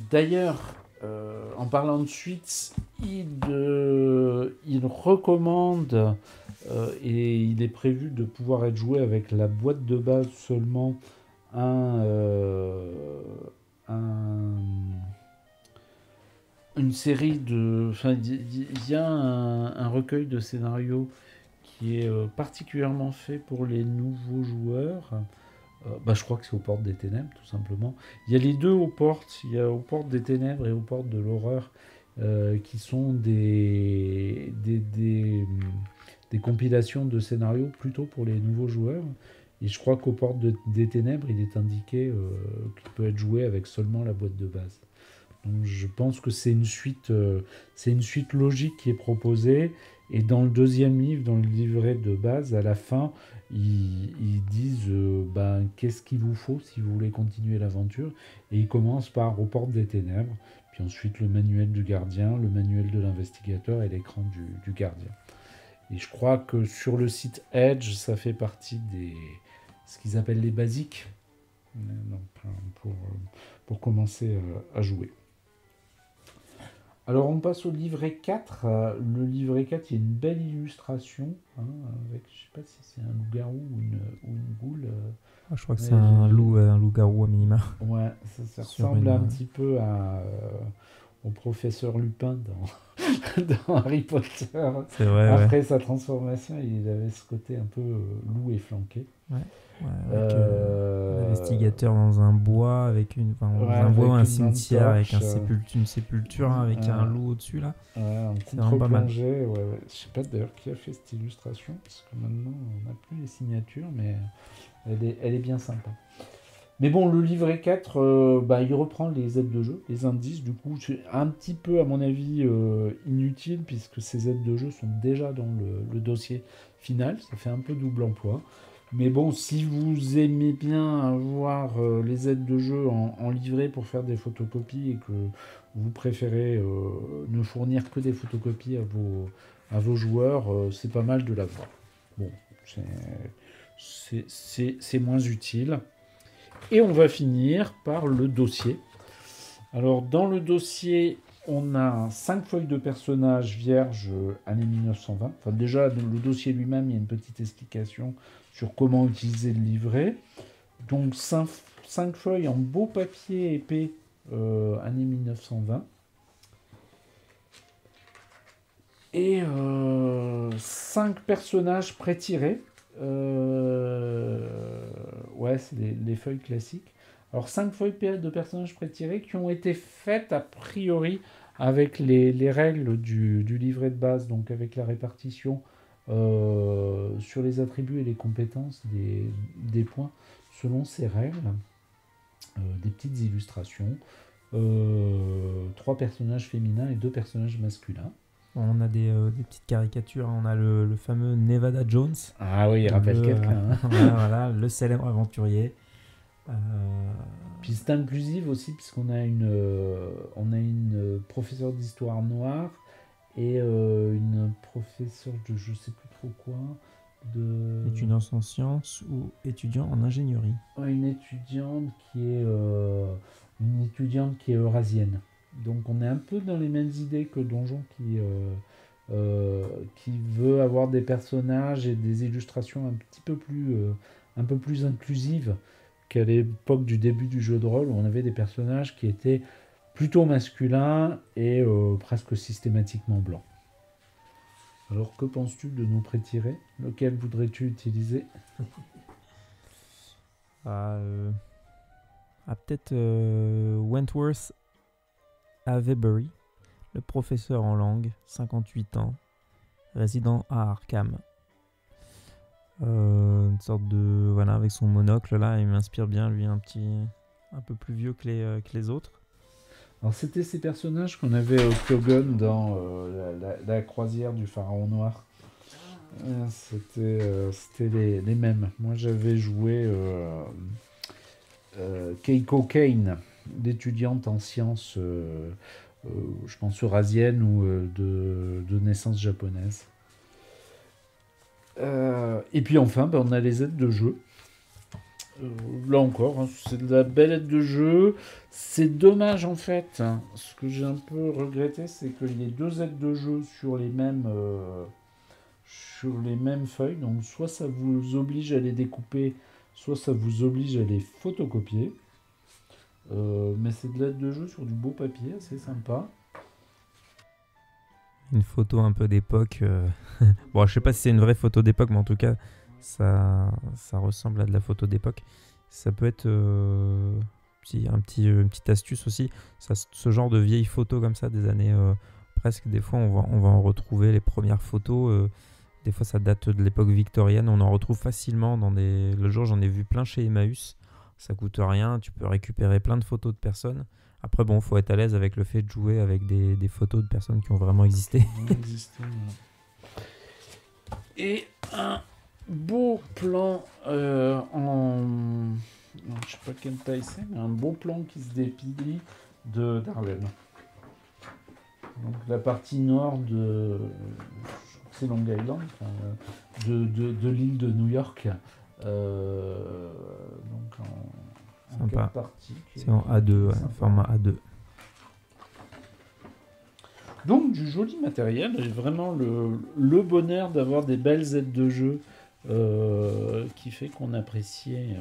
D'ailleurs, en parlant de suite, il recommande et il est prévu de pouvoir être joué avec la boîte de base seulement une série de... Enfin, il y a un recueil de scénarios qui est particulièrement fait pour les nouveaux joueurs. Je crois que c'est aux portes des ténèbres, tout simplement. Il y a les deux aux portes. Il y a aux portes des ténèbres et aux portes de l'horreur, qui sont des compilations de scénarios plutôt pour les nouveaux joueurs. Et je crois qu'aux portes des ténèbres, il est indiqué qu'il peut être joué avec seulement la boîte de base. Donc je pense que c'est une suite logique qui est proposée. Et dans le deuxième livre, dans le livret de base, à la fin, ils disent qu'est-ce qu'il vous faut si vous voulez continuer l'aventure. Et ils commencent par aux portes des ténèbres, puis ensuite le manuel du gardien, le manuel de l'investigateur et l'écran du gardien. Et je crois que sur le site Edge, ça fait partie ce qu'ils appellent les basiques, pour commencer à jouer. Alors on passe au livret 4. Le livret 4, il y a une belle illustration, avec, je sais pas si c'est un loup-garou ou une goule. Je crois que c'est un loup-garou à minima. Ouais, ça ressemble un petit peu au professeur Lupin dans Harry Potter. C'est vrai, après sa transformation, il avait ce côté un peu loup efflanqué. Ouais. Avec un investigateur dans un bois avec un cimetière avec une sépulture avec un loup au-dessus là. En contre-plongée. Je sais pas d'ailleurs qui a fait cette illustration, parce que maintenant on n'a plus les signatures, mais elle est bien sympa. Mais bon, le livret 4, il reprend les aides de jeu, les indices. Du coup, c'est un petit peu, à mon avis, inutile, puisque ces aides de jeu sont déjà dans le dossier final. Ça fait un peu double emploi. Mais bon, si vous aimez bien avoir les aides de jeu en livret pour faire des photocopies et que vous préférez ne fournir que des photocopies à vos joueurs, c'est pas mal de l'avoir. Bon, c'est moins utile. Et on va finir par le dossier. Alors, dans le dossier, on a 5 feuilles de personnages vierges années 1920. Enfin, déjà, dans le dossier lui-même, il y a une petite explication sur comment utiliser le livret. Donc, 5 feuilles en beau papier épais années 1920. Et 5 personnages pré-tirés. Ouais, c'est les feuilles classiques. Alors, 5 feuilles de personnages pré-tirés qui ont été faites a priori avec les règles du livret de base, donc avec la répartition sur les attributs et les compétences des points selon ces règles. Des petites illustrations. 3 personnages féminins et 2 personnages masculins. On a des petites caricatures. On a le fameux Nevada Jones. Ah oui, il rappelle quelqu'un. Hein. Voilà, le célèbre aventurier. Puis c'est inclusif aussi, puisqu'on a une professeure d'histoire noire et une professeure de je sais plus trop quoi. Étudiant en sciences ou étudiant en ingénierie. Une étudiante qui est eurasienne. Donc on est un peu dans les mêmes idées que Donjon qui veut avoir des personnages et des illustrations un peu plus inclusives qu'à l'époque du début du jeu de rôle où on avait des personnages qui étaient plutôt masculins et presque systématiquement blancs. Alors que penses-tu de nos pré-tirés? Lequel voudrais-tu utiliser? Peut-être Wentworth Avebury, le professeur en langue, 58 ans, résident à Arkham. Une sorte de... Voilà, avec son monocle là, il m'inspire bien, lui, un peu plus vieux que les autres. Alors c'était ces personnages qu'on avait au Clogon dans la croisière du Pharaon Noir. C'était les mêmes. Moi j'avais joué Keiko Kane, l'étudiante en sciences, je pense eurasienne ou de naissance japonaise. Et puis enfin, on a les aides de jeu. Là encore, hein, c'est de la belle aide de jeu. C'est dommage en fait. Hein. Ce que j'ai un peu regretté, c'est qu'il y ait 2 aides de jeu sur les mêmes feuilles. Donc soit ça vous oblige à les découper, soit ça vous oblige à les photocopier. Mais c'est de l'aide de jeu sur du beau papier, c'est sympa. Une photo un peu d'époque. Bon, je sais pas si c'est une vraie photo d'époque, mais en tout cas, ça ressemble à de la photo d'époque. Ça peut être une petite astuce aussi. Ce genre de vieilles photos comme ça, des années presque, des fois, on va en retrouver les premières photos. Des fois, ça date de l'époque victorienne. On en retrouve facilement dans des... Le jour, j'en ai vu plein chez Emmaüs. Ça coûte rien. Tu peux récupérer plein de photos de personnes. Après, bon, faut être à l'aise avec le fait de jouer avec des photos de personnes qui ont vraiment existé. Et un beau plan en... Je sais pas quelle taille c'est, mais un beau plan qui se déplie d'Harlem. Donc la partie nord de... C'est Long Island, de l'île de New York. Donc en Sympa. partie. C'est en A2, ouais, format A2. Donc du joli matériel et vraiment le bonheur d'avoir des belles aides de jeu qui fait qu'on apprécie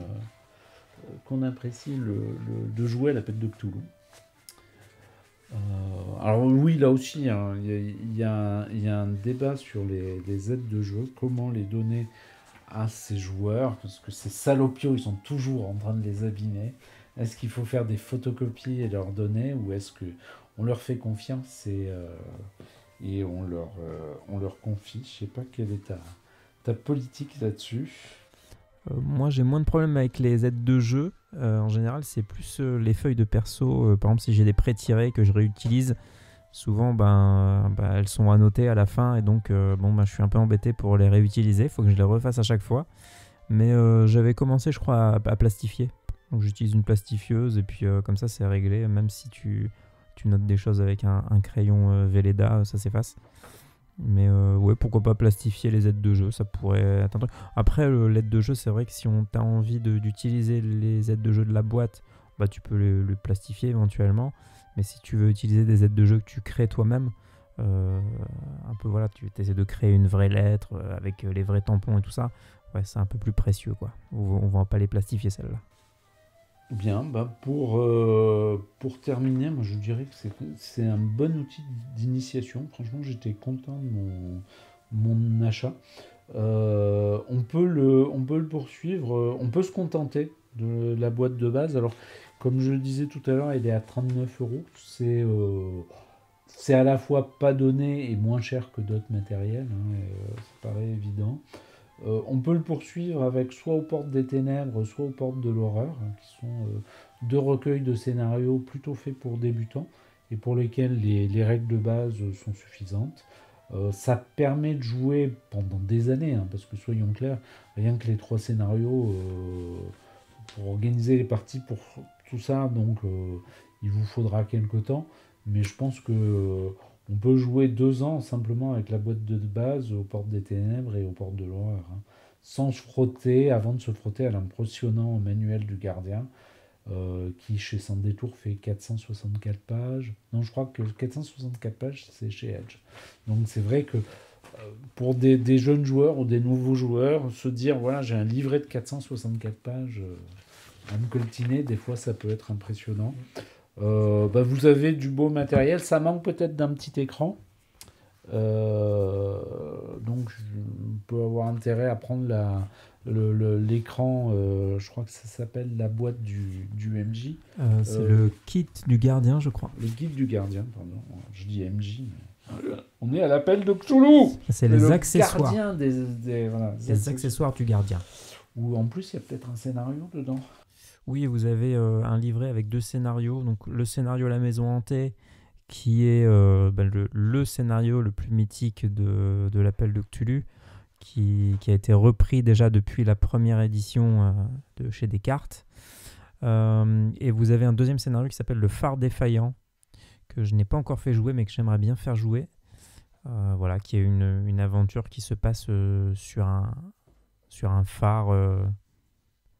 de jouer à la Pète de Cthulhu. Alors oui, là aussi, hein, il y a un débat sur les aides de jeu, comment les donner à ces joueurs, parce que ces salopios, ils sont toujours en train de les abîmer. Est-ce qu'il faut faire des photocopies et leur donner, ou est-ce qu'on leur fait confiance et on leur confie? Je sais pas quelle est ta politique là-dessus. Moi, j'ai moins de problèmes avec les aides de jeu. En général, c'est plus les feuilles de perso. Par exemple, si j'ai des pré-tirés que je réutilise, souvent, elles sont annotées à la fin. Et donc, je suis un peu embêté pour les réutiliser. Il faut que je les refasse à chaque fois. Mais j'avais commencé, je crois, à plastifier. Donc, j'utilise une plastifieuse. Et puis, comme ça, c'est réglé. Même si tu notes des choses avec un crayon Velleda, ça s'efface. Mais ouais, pourquoi pas plastifier les aides de jeu, ça pourrait être un truc. Après, l'aide de jeu, c'est vrai que si on t'a envie d'utiliser les aides de jeu de la boîte, bah, tu peux le plastifier éventuellement. Mais si tu veux utiliser des aides de jeu que tu crées toi-même, un peu voilà, tu essaies de créer une vraie lettre avec les vrais tampons et tout ça, ouais, c'est un peu plus précieux, quoi. On va pas les plastifier, celles-là. Bien, pour terminer, moi je dirais que c'est un bon outil d'initiation. Franchement, j'étais content de mon achat. On peut le poursuivre, on peut se contenter de la boîte de base. Alors, comme je le disais tout à l'heure, elle est à 39 euros. C'est à la fois pas donné et moins cher que d'autres matériels, hein, ça paraît évident. On peut le poursuivre avec soit aux portes des ténèbres, soit aux portes de l'horreur, hein, qui sont deux recueils de scénarios plutôt faits pour débutants et pour lesquels les règles de base sont suffisantes. Ça permet de jouer pendant des années, hein, parce que soyons clairs, rien que les 3 scénarios pour organiser les parties, pour tout ça, donc il vous faudra quelque temps, mais je pense que on peut jouer 2 ans simplement avec la boîte de base aux portes des ténèbres et aux portes de l'horreur, hein, sans se frotter, avant de se frotter à l'impressionnant manuel du gardien, qui chez Sans Détour fait 464 pages. Non, je crois que 464 pages, c'est chez Edge. Donc c'est vrai que pour des jeunes joueurs ou des nouveaux joueurs, se dire, voilà, j'ai un livret de 464 pages à me coltiner, des fois ça peut être impressionnant. Vous avez du beau matériel, ça manque peut-être d'un petit écran. Donc on peut avoir intérêt à prendre l'écran, je crois que ça s'appelle la boîte du MJ. C'est le kit du gardien, je crois. Le guide du gardien, pardon. Je dis MJ, mais on est à l'appel de Cthulhu. C'est les accessoires. Gardien les accessoires du gardien. Ou en plus, il y a peut-être un scénario dedans. Oui, vous avez un livret avec 2 scénarios. Donc le scénario La Maison Hantée, qui est le scénario le plus mythique de l'appel de Cthulhu, qui a été repris déjà depuis la première édition de chez Descartes. Et vous avez un deuxième scénario qui s'appelle Le Phare défaillant, que je n'ai pas encore fait jouer, mais que j'aimerais bien faire jouer. Voilà, qui est une aventure qui se passe sur un phare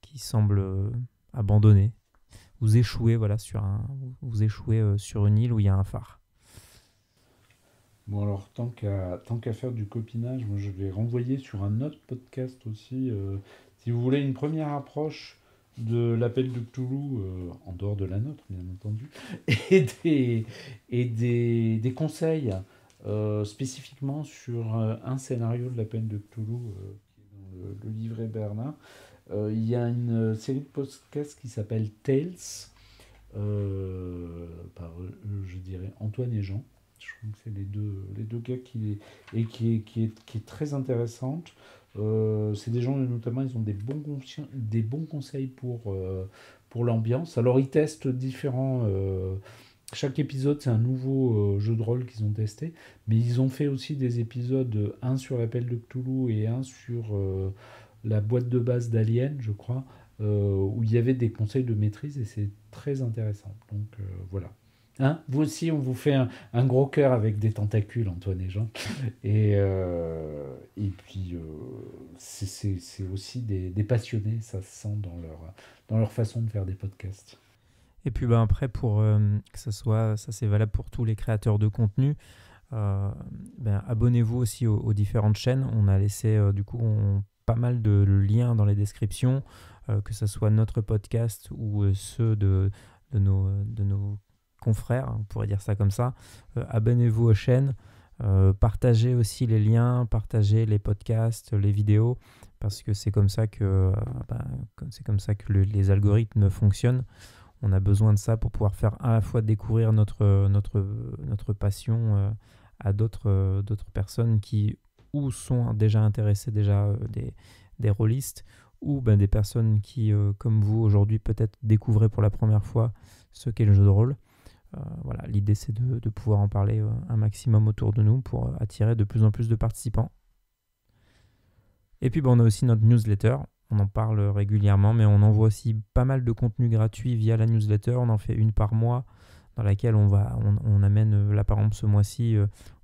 qui semble abandonné. Vous échouez, vous échouez sur une île où il y a un phare. Bon, alors, tant qu'à faire du copinage, moi je vais renvoyer sur un autre podcast aussi. Si vous voulez une première approche de l'appel de Cthulhu, en dehors de la nôtre, bien entendu, et des conseils spécifiquement sur un scénario de l'appel de Cthulhu, qui est dans le livret Bernard. Il y a une série de podcasts qui s'appelle Tales, par, je dirais, Antoine et Jean. Je crois que c'est les deux gars qui est très intéressante. C'est des gens, notamment, ils ont des bons conseils pour l'ambiance. Alors, ils testent différents... chaque épisode, c'est un nouveau jeu de rôle qu'ils ont testé. Mais ils ont fait aussi des épisodes, un sur l'appel de Cthulhu et un sur la boîte de base d'Alien, je crois, où il y avait des conseils de maîtrise et c'est très intéressant. Donc, voilà. Hein, vous aussi, on vous fait un gros cœur avec des tentacules, Antoine et Jean. Et puis, c'est aussi des passionnés, ça se sent dans leur façon de faire des podcasts. Et puis après, pour que ça c'est valable pour tous les créateurs de contenu, abonnez-vous aussi aux différentes chaînes. On a laissé pas mal de liens dans les descriptions, que ce soit notre podcast ou ceux de nos confrères, on pourrait dire ça comme ça. Abonnez-vous aux chaînes, partagez aussi les liens, partagez les podcasts, les vidéos, parce que c'est comme ça que les algorithmes fonctionnent. On a besoin de ça pour pouvoir faire à la fois découvrir notre passion à d'autres personnes qui ou sont déjà intéressées des rôlistes, ou des personnes qui, comme vous aujourd'hui, peut-être découvrez pour la première fois ce qu'est le jeu de rôle. Voilà, l'idée c'est de pouvoir en parler un maximum autour de nous pour attirer de plus en plus de participants. Et puis on a aussi notre newsletter, on en parle régulièrement, mais on envoie aussi pas mal de contenu gratuit via la newsletter, on en fait une par mois, dans laquelle on amène, là par exemple ce mois-ci,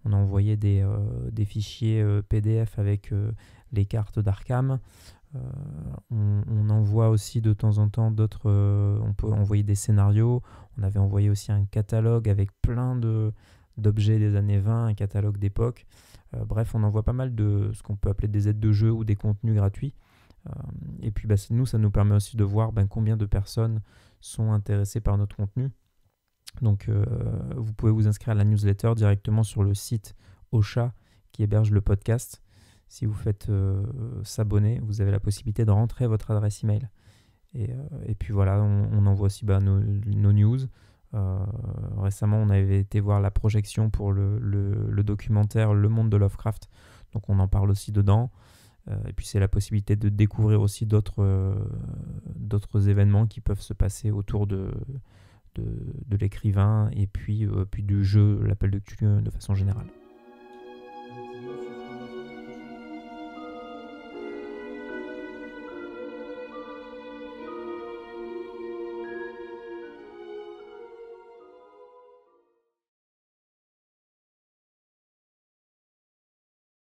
on a envoyé des fichiers PDF avec les cartes d'Arkham. On envoie aussi de temps en temps d'autres, on peut envoyer des scénarios. On avait envoyé aussi un catalogue avec plein d'objets des années 20, un catalogue d'époque. Bref, on envoie pas mal de ce qu'on peut appeler des aides de jeu ou des contenus gratuits. Et puis nous, ça nous permet aussi de voir combien de personnes sont intéressées par notre contenu. Donc vous pouvez vous inscrire à la newsletter directement sur le site Ocha qui héberge le podcast. Si vous faites s'abonner, vous avez la possibilité de rentrer votre adresse email. Et puis voilà, on envoie aussi nos news. Récemment, on avait été voir la projection pour le documentaire Le Monde de Lovecraft. Donc on en parle aussi dedans. Et puis c'est la possibilité de découvrir aussi d'autres événements qui peuvent se passer autour de l'écrivain et puis du jeu, l'appel de Cthulhu de façon générale.